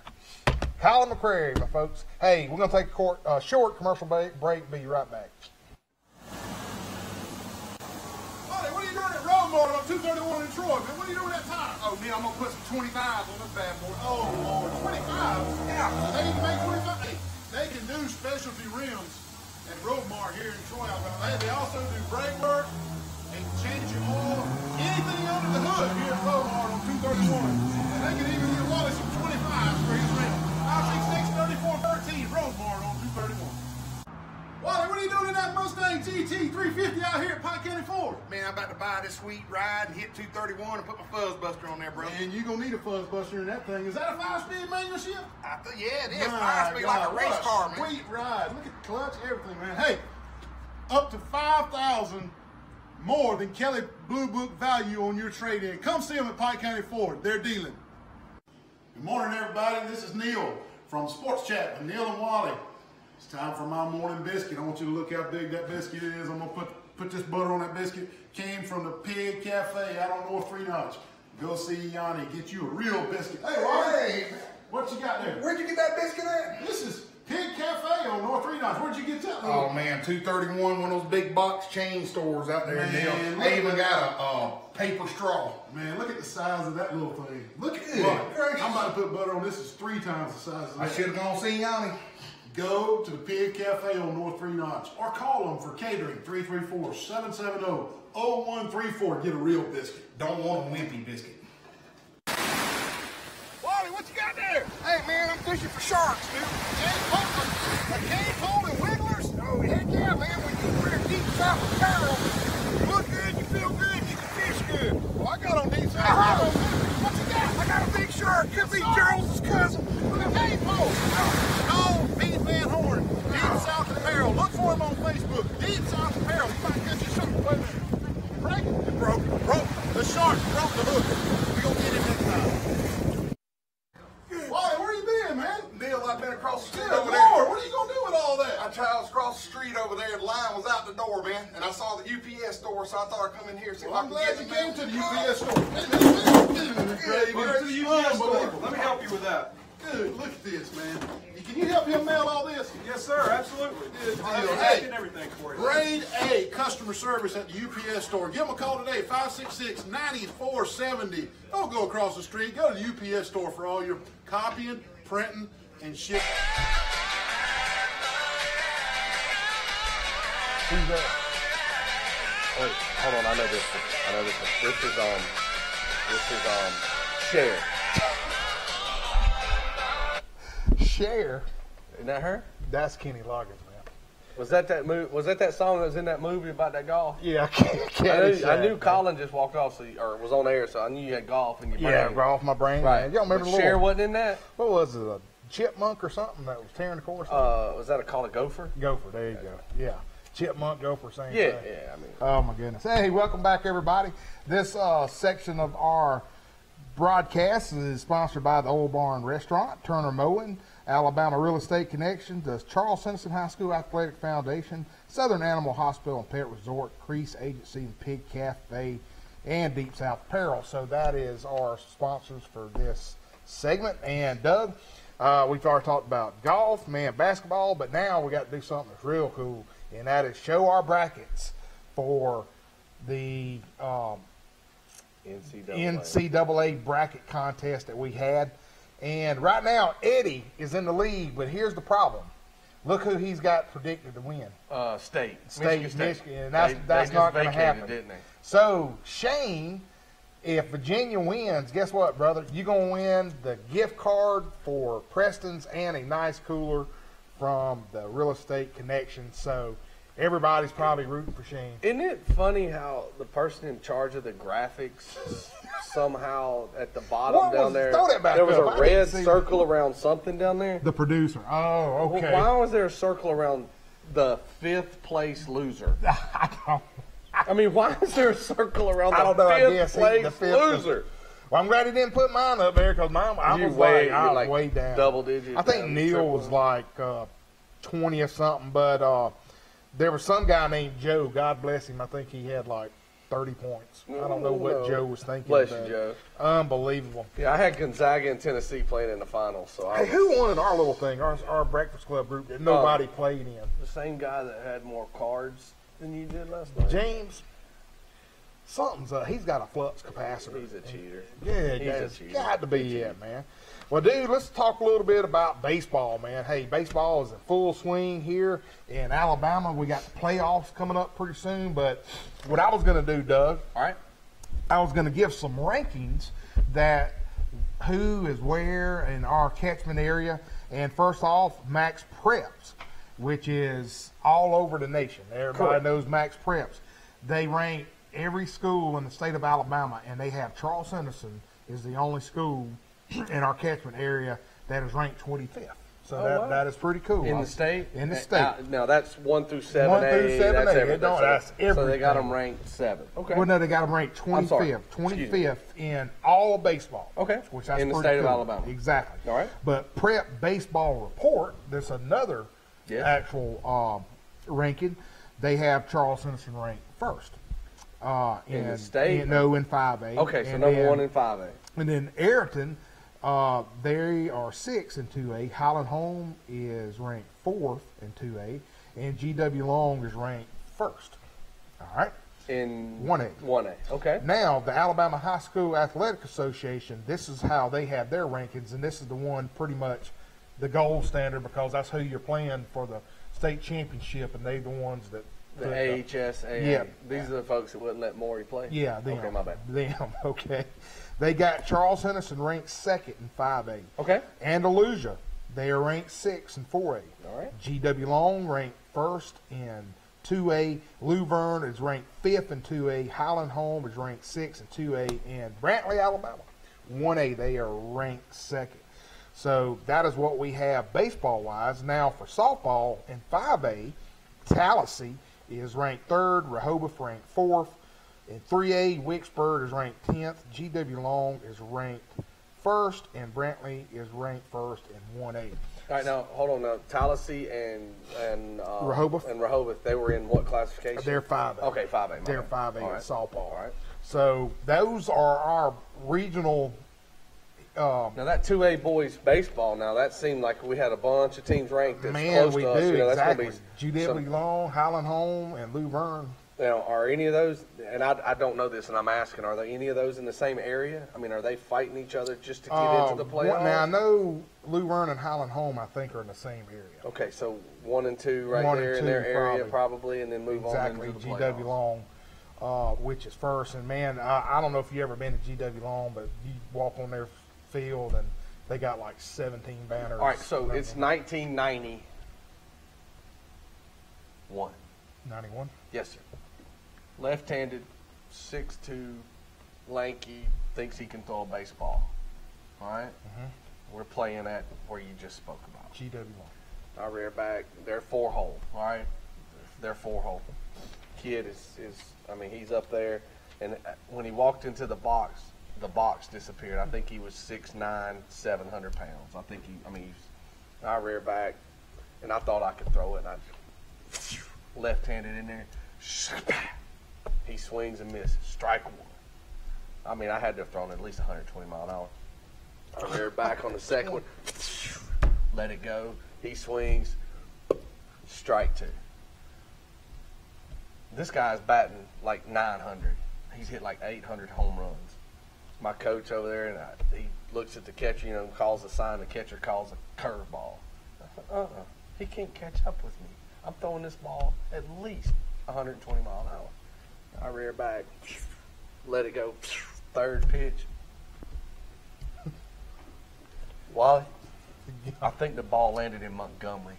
Colin McCrary, my folks. Hey, we're going to take a short commercial break. Be right back. Buddy, what are you doing at Roadmore on 231 in Troy, man? What are you doing that time? Oh, man, I'm going to put some 25s on this bad boy. Oh, Lord, 25? Yeah. They can make 25. They can do specialty rims at Roadmar here in Troy, Alabama. They also do brake work and change your oil, anything under the hood here at Roadmar on 231. And they can even get Wally some 25s for his rim. 566-3413, Roadmar on 231. Wally, what are you doing in that Mustang GT 350 out here at Pike County Ford? Man, I'm about to buy this sweet ride and hit 231 and put my fuzz buster on there, bro. Man, you're going to need a fuzz buster in that thing. Is that a 5-speed manual shift? Yeah, it is. 5-speed like a race car, man. Sweet ride. Look at the clutch, everything, man. Hey, up to $5,000 more than Kelly Blue Book value on your trade-in. Come see them at Pike County Ford. They're dealing. Good morning, everybody. This is Neal from Sports Chat with Neal and Wally. It's time for my morning biscuit. I want you to look how big that biscuit is. I'm going to put this butter on that biscuit. Came from the Pig Cafe out on North 3 Notch. Go see Yanni. Get you a real biscuit. Hey, Wally. Hey, what you got there? Where'd you get that biscuit at? This is Pig Cafe on North 3 Notch. Where'd you get that? Oh, man, 231, one of those big box chain stores out there. Man, they even got a paper straw. Man, look at the size of that little thing. Look at it. I'm about to put butter on this. It's 3 times the size of that. I should have gone see Yanni. Go to the Pig Cafe on North 3 Notch or call them for catering, 334-770-0134. Get a real biscuit. Don't want a wimpy biscuit. Wally, what you got there? Hey, man, I'm fishing for sharks, dude. A cane pole and wigglers? Oh, heck yeah, man. When you wear deep south apparel, you look good, you feel good, you can fish good. Well, I got on deep south. What you got? I got a big shark. Could be Charles's cousin. With a cane pole. No, Pete Van Horn, Deep South Apparel. Look for him on Facebook. Deep South Apparel. You might catch your shark. Wait a minute. Break it. It broke. The shark broke the hook. We're going to get him next time. Wally, where you been, man? Neal, I've been across the street Good over Lord, there. what are you going to do with all that? I was across the street over there. The line was out the door, man. And I saw the UPS store, so I thought I'd come in here and see if I I'm can glad get you the came to the UPS store. To the UPS store. Let me help you with that. Good, look at this, man. Can you help him mail all this? Yes, sir. Absolutely. Good deal. I'll Hey, get everything for you. Grade A customer service at the UPS store. Give them a call today, 566-9470. Don't go across the street. Go to the UPS store for all your copying, printing, and shipping. Who's that? Wait, hold on. I know this one. This is Cher. Cher. Isn't that her? That's Kenny Loggins, man. Was that that song that was in that movie about that golf? Yeah, I knew Colin just walked off, or was on air, so I knew you had golf in your brain. Yeah, off my brain. Right. Man. Y'all remember But the Cher little, wasn't in that? what was it, a chipmunk or something that was tearing the course? Was that called a gopher? Gopher, there you go. Yeah. Chipmunk, gopher, same Yeah, thing. yeah. I mean, Oh, my goodness. Hey, welcome back, everybody. This section of our broadcast is sponsored by the Old Barn Restaurant, Turner Mowing, Alabama Real Estate Connection, the Charles Simpson High School Athletic Foundation, Southern Animal Hospital and Pet Resort, Crease Agency and Pig Cafe, and Deep South Apparel. So that is our sponsors for this segment. And Doug, we've already talked about golf, man, basketball, but now we got to do something that's real cool, and that is show our brackets for the NCAA bracket contest that we had. And right now, Eddie is in the lead, but here's the problem. Look who he's got predicted to win. State. Michigan. And that's not going to happen. Didn't they? So, Shane, if Virginia wins, guess what, brother? You're going to win the gift card for Preston's and a nice cooler from the Real Estate Connection. So, everybody's probably rooting for Shane. Isn't it funny how the person in charge of the graphics somehow at the bottom down there, there was a red circle around something down there? The producer. Oh, okay. Well, why was there a circle around the 5th place loser? I don't. I mean, why is there a circle around the 5th place loser? Well, I'm glad he didn't put mine up there because mine I was way down. Double digits. I think Neal was like 20 or something, but there was some guy named Joe. God bless him. I think he had like 30 points. I don't know what Joe was thinking. Bless you, Joe. Unbelievable. Yeah, I had Gonzaga and Tennessee playing in the finals. So who won in our little thing, our Breakfast Club group that nobody played in? The same guy that had more cards than you did last night. James. Something's he's got a flux capacitor. He's a cheater. Yeah, he's a cheater. Got to be it, man. Well, dude, let's talk a little bit about baseball, man. Hey, baseball is in full swing here in Alabama. We got the playoffs coming up pretty soon. But what I was going to do, Doug, all right, I was going to give some rankings that who is where in our catchment area. And first off, Max Preps, which is all over the nation. Everybody knows Max Preps. They rank every school in the state of Alabama, and they have Charles Henderson is the only school in our catchment area that is ranked 25th. So that is pretty cool. In the state? In the state. Now that's 1 through 7A. 1 through 7A. That's everything. So they got them ranked 7. Okay. Well, no, they got them ranked 25th. 25th in all of baseball. Okay. Which that's in the pretty state cool. of Alabama. Exactly. All right. But Prep Baseball Report, there's another actual ranking. They have Charles Henderson ranked first. In the state? No, in 5A. Okay, so number 1 in 5A. And then Ayrton, they are 6 in 2A. Highland Home is ranked 4th in 2A. And GW Long is ranked 1st. All right? In 1A. 1A, okay. Now, the Alabama High School Athletic Association, this is how they have their rankings, and this is the one pretty much the gold standard because that's who you're playing for the state championship, and they're the ones that the AHSA. Yeah. These are the folks that wouldn't let Maury play? Yeah, them. Okay, my bad. Them, okay. They got Charles Henderson ranked 2nd in 5A. Okay. Andalusia, they are ranked 6th in 4A. All right. GW Long ranked 1st in 2A. Luverne is ranked 5th in 2A. Highland Home is ranked 6th in 2A. And Brantley, Alabama, 1A, they are ranked 2nd. So that is what we have baseball-wise. Now for softball in 5A, Tallahassee is ranked 3rd, Rehoboth ranked 4th. In 3A, Wicksburg is ranked 10th, GW Long is ranked 1st, and Brantley is ranked 1st in 1A. All right, now, hold on. Now, Tallahassee and Rehoboth, they were in what classification? They're 5A. Okay, 5A. They're 5A in softball. All right. So those are our regional. Now that 2A boys baseball, now that seemed like we had a bunch of teams ranked that's man, close we to us. do, You know, exactly. That's GW Long, Highland Home, and Luverne. Now, are any of those, and I don't know this, and I'm asking, are there any of those in the same area? I mean, are they fighting each other just to get into the playoffs? Now, I know Luverne and Highland Home, I think, are in the same area. Okay, so 1 and 2 right 1 there and in their 2 area probably, and then move on into the playoffs. GW Long, which is first. And, man, I don't know if you've ever been to GW Long, but you walk on their field, and they got like 17 banners. All right, so it's 1991. 91? Yes, sir. Left-handed, 6'2", lanky, thinks he can throw a baseball. All right? Mm-hmm. We're playing at where you just spoke about. GW Long. Our rear back, they're 4-hole. All right? They're 4-hole. Kid is, I mean, he's up there. And when he walked into the box disappeared. I think he was 6'9", 700 pounds. I think he's our rear back. And I thought I could throw it. And left-handed in there. He swings and misses. Strike one. I mean, I had to have thrown at least 120 mile an hour. I rear back on the second one. Let it go. He swings. Strike two. This guy's batting like 900. He's hit like 800 home runs. My coach over there, and he looks at the catcher, you know, calls the sign. The catcher calls a curveball. I thought, he can't catch up with me. I'm throwing this ball at least 120 mile an hour. I rear back, let it go. Third pitch. Wally, I think the ball landed in Montgomery.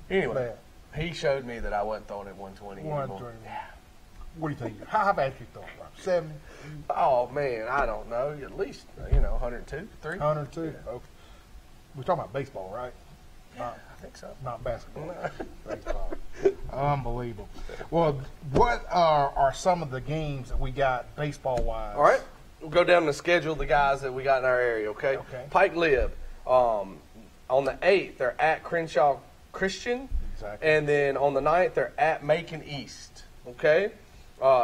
Anyway, he showed me that I wasn't throwing at 120 anymore. Yeah. What do you think? How fast you throwing? 70? Oh, man, I don't know. At least, 102, 3. 102? Yeah. Okay. We're talking about baseball, right? I think so. Not basketball. Baseball. Unbelievable. Well, what are some of the games that we got baseball-wise? All right. We'll go down the schedule of the guys that we got in our area, okay? Okay. Pike Lib. On the 8th, they're at Crenshaw Christian. Exactly. And then on the 9th, they're at Macon East, okay?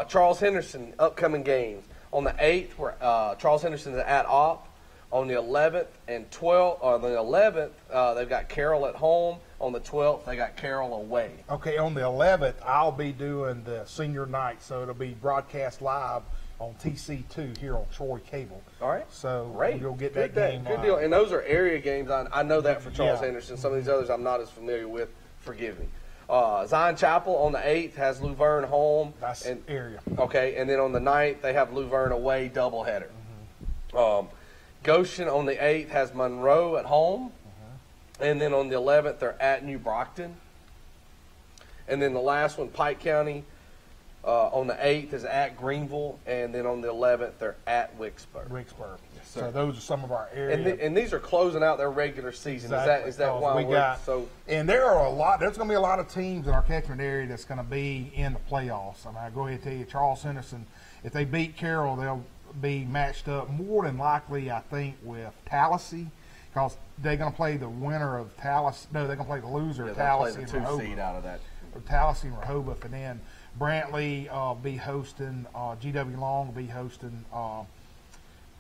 Charles Henderson, upcoming games. On the 8th, Charles Henderson is at Opp. On the 11th and 12th, on the 11th, they've got Carroll at home. On the 12th, they got Carroll away. Okay, on the 11th, I'll be doing the senior night, so it'll be broadcast live on TC2 here on Troy Cable. All right. So great. You'll get that game Good live. deal. And those are area games. I know that for Charles Yeah. Henderson. Some of these others I'm not as familiar with. Forgive me. Zion Chapel on the 8th has Luverne home. That's area. Okay, and then on the 9th, they have Luverne away doubleheader. Goshen on the 8th has Monroe at home. And then on the 11th, they're at New Brockton. And then the last one, Pike County, on the 8th is at Greenville. And then on the 11th, they're at Wicksburg. So those are some of our area. And these are closing out their regular season. Exactly. Is that why we got? so? And there are a lot. There's going to be a lot of teams in our catchment area that's going to be in the playoffs. I mean, I go ahead and tell you, Charles Henderson, if they beat Carroll, they'll be matched up more than likely, I think, with Tallahassee, because they're going to play the winner of Tallahassee. No, they're going to play the loser of Tallahassee and Rehoboth. Seed out of that. Tallahassee and Rehoboth, and then Brantley be hosting. GW Long will be hosting.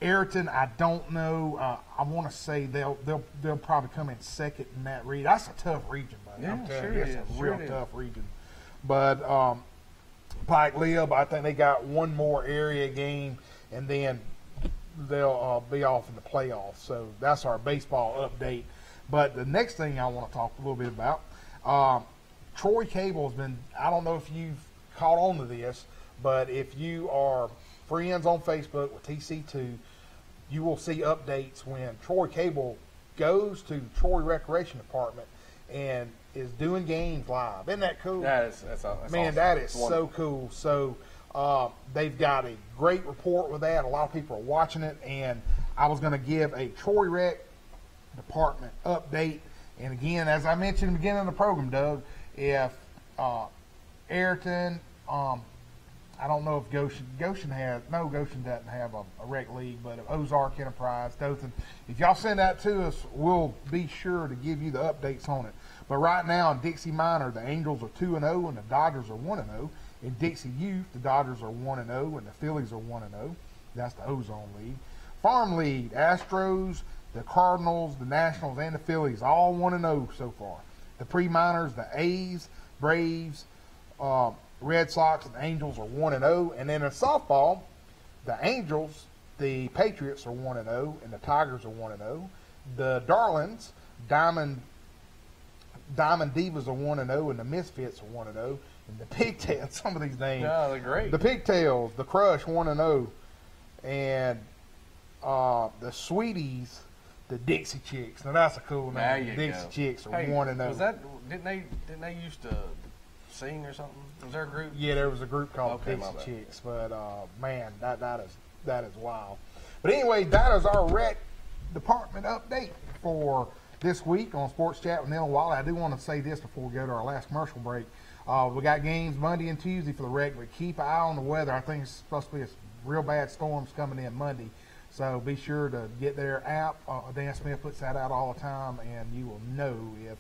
Ayrton, I don't know. I want to say they'll probably come in second in that region. That's a tough region, buddy. Yeah, I'm telling sure you, it's a real tough region. But Pike Lib, I think they got one more area game, and then they'll be off in the playoffs. So that's our baseball update. But the next thing I want to talk a little bit about, Troy Cable has been, I don't know if you've caught on to this, but if you are friends on Facebook with TC2, you will see updates when Troy Cable goes to Troy Recreation Department and is doing games live. Isn't that cool? That's Man, awesome. that is so cool. So they've got a great report with that. A lot of people are watching it, and I was going to give a Troy Rec Department update. And again, as I mentioned in the beginning of the program, Doug, if Ayrton, I don't know if Goshen doesn't have a rec league, but if Ozark Enterprise, Dothan, if y'all send that to us, we'll be sure to give you the updates on it. But right now in Dixie Minor, the Angels are 2-0 and the Dodgers are 1-0. In Dixie Youth, the Dodgers are 1-0 and the Phillies are 1-0. That's the Ozone League. Farm League, Astros, the Cardinals, the Nationals, and the Phillies, all 1-0 so far. The pre-minors, the A's, Braves, Red Sox, and the Angels are 1-0. And then in softball, the Angels, the Patriots are 1-0, and the Tigers are 1-0. The Darlings, Diamond Divas are 1-0, and the Misfits are 1-0. And the Pigtails, some of these names. Yeah, they're great. The Pigtails, the Crush, 1-0. And the Sweeties, the Dixie Chicks. Now that's a cool name. There you Dixie go. Chicks are Hey, 1-0. Was that? Didn't they used to sing or something? Was there a group? Yeah, there was a group called Okay, Dixie my bad. Chicks, but man, that is wild. But anyway, that is our rec department update for this week on Sports Chat with Neal Wally. I do want to say this before we go to our last commercial break. We got games Monday and Tuesday for the rec, but keep an eye on the weather. I think it's supposed to be a real bad storms coming in Monday. So be sure to get their app. Dan Smith puts that out all the time, and you will know if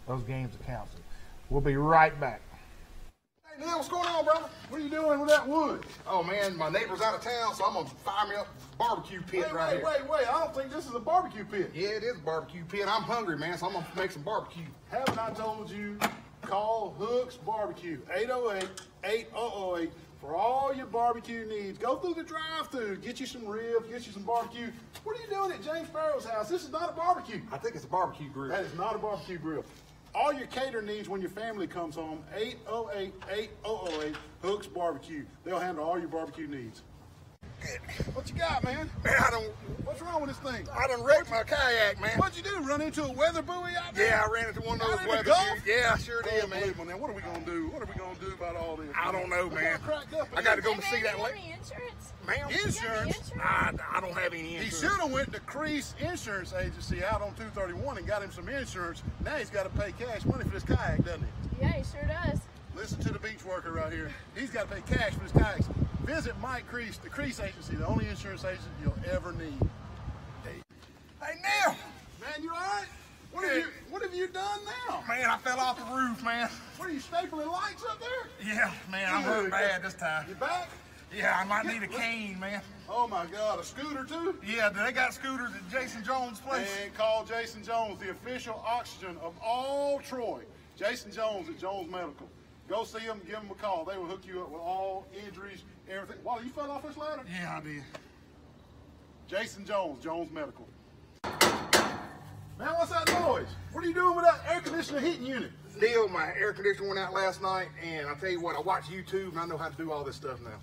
those games are canceled. We'll be right back. Hey, Neal, what's going on, brother? What are you doing with that wood? Oh, man, my neighbor's out of town, so I'm going to fire me up barbecue pit right here. Wait. I don't think this is a barbecue pit. Yeah, it is a barbecue pit. I'm hungry, man, so I'm going to make some barbecue. Haven't I told you, call Hooks Barbecue, 808-8008 for all your barbecue needs. Go through the drive-thru, get you some ribs, get you some barbecue. What are you doing at James Farrell's house? This is not a barbecue. I think it's a barbecue grill. That is not a barbecue grill. All your cater needs when your family comes home, 808-8008, Hooks Barbecue. They'll handle all your barbecue needs. What you got, man? Man, What's wrong with this thing? I done wrecked my kayak, man. What'd you do? Run into a weather buoy out there? Yeah, I ran into one of those weather Gulf? buoys. Yeah, I sure did, man. Unbelievable, man. What are we gonna do? What are we gonna do about all this? I don't know, Look man. how cracked up it I got to is. go and see that Do you have lake. any insurance? Ma'am? Insurance? I don't have any He insurance. should have went to Crease Insurance Agency out on 231 and got him some insurance. Now he's got to pay cash money for this kayak, doesn't he? Yeah, he sure does. Listen to the beach worker right here. He's got to pay cash for his kayaks. Visit Mike Crease, the Crease Agency, the only insurance agent you'll ever need. Hey, Neal! Man, you all right? What have you done now? Man, I fell off the roof, man. What are you stapling lights up there? Yeah, man, I'm hurt bad this time. You back? Yeah, I might need a cane, man. Oh my God, a scooter too? Yeah, they got scooters at Jason Jones' place. And call Jason Jones, the official oxygen of all Troy. Jason Jones at Jones Medical. Go see them, give them a call. They will hook you up with all injuries, everything. Wally, you fell off this ladder? Yeah, I did. Jason Jones, Jones Medical. Man, what's that noise? What are you doing with that air conditioner heating unit? Neal, my air conditioner went out last night, and I tell you what, I watch YouTube, and I know how to do all this stuff now.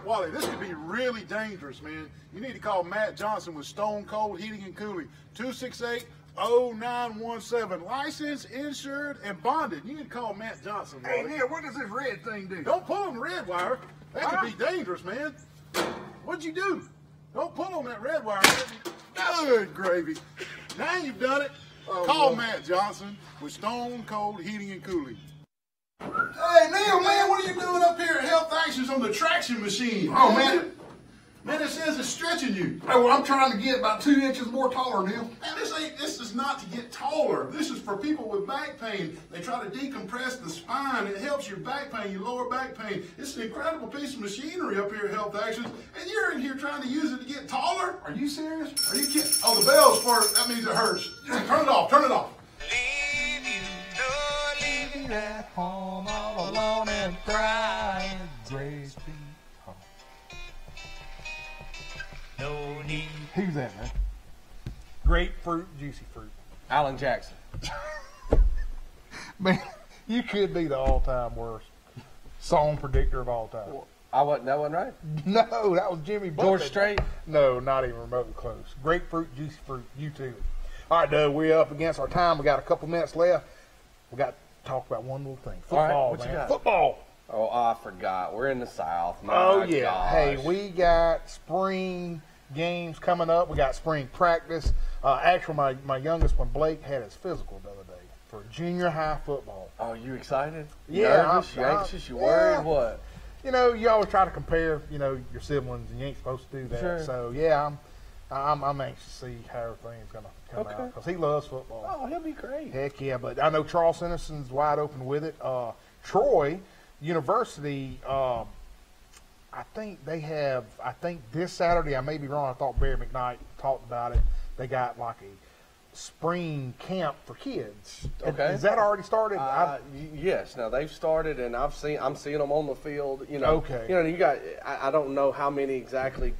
Wally, this could be really dangerous, man. You need to call Matt Johnson with Stone Cold Heating and Cooling. 268-0917. Licensed, insured, and bonded. You need to call Matt Johnson, Wally. Hey, Neal, what does this red thing do? Don't pull on the red wire. That could be dangerous, man. What'd you do? Don't pull on that red wire. Good gravy. Now you've done it. Call Matt Johnson with Stone Cold Heating and Cooling. Hey, Neal, man, what are you doing up here at Health Actions on the traction machine? Oh, man. Man, it says it's stretching you. Hey, well, I'm trying to get about 2 inches more taller, Neal. Man, this is not to get taller. This is for people with back pain. They try to decompress the spine. It helps your back pain, your lower back pain. It's an incredible piece of machinery up here at Health Actions, and you're in here trying to use it to get taller? Are you serious? Are you kidding? Oh, the bell's for it. That means it hurts. Turn it off. Turn it off. Leave you at home all alone and crying. Grace be taught. No need. Who's that, man? Grapefruit, juicy fruit. Alan Jackson. Man, you could be the all-time worst song predictor of all time. That wasn't right? No, that was Jimmy Buffett. George Strait? No, not even remotely close. Grapefruit, juicy fruit, you too. All right, Doug, we're up against our time. We got a couple minutes left. We got to talk about one little thing. Football, All right, what man. you got? Football. Oh, I forgot. We're in the South. Oh, yeah. Gosh. Hey, we got spring games coming up. We got spring practice. Actually, my youngest one, Blake, had his physical the other day for junior high football. Oh, you excited? Yeah, Nervous? You anxious? You worried? What? You know, you always try to compare, your siblings, and you ain't supposed to do that. Sure. So, yeah, I'm anxious to see how everything's going to come out because he loves football. Oh, he'll be great. Heck yeah, but I know Charles Henderson's wide open with it. Troy University, I think this Saturday, I may be wrong, I thought Barry McKnight talked about it. They got like a spring camp for kids. Okay. Is that already started? Yes. Now they've started, and I'm seeing them on the field. Okay. You got. I don't know how many exactly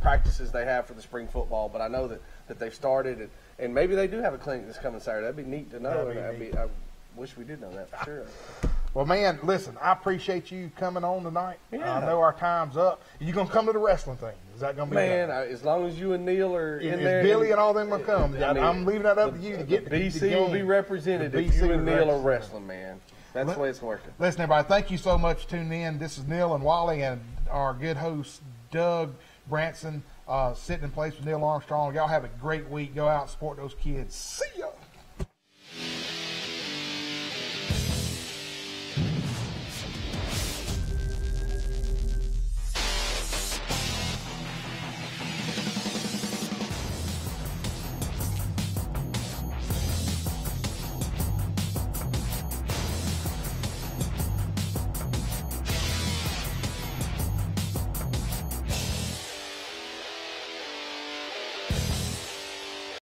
practices they have for the spring football, but I know that they've started, and maybe they do have a clinic this coming Saturday. That'd be neat to know. I wish we did know that for sure. Well, man, listen, I appreciate you coming on tonight. Yeah. I know our time's up. You going to come to the wrestling thing? Is that going to be Man, done? as long as you and Neal are in Is there. Billy and all them going to come? I mean, I'm leaving that up to you to get the BC game. will be represented The if you BC and Neal are representative. wrestling, man. That's the way it's working. Listen, everybody, thank you so much for tuning in. This is Neal and Wally and our good host, Doug Branson, sitting in place with Neil Armstrong. Y'all have a great week. Go out and support those kids. See ya.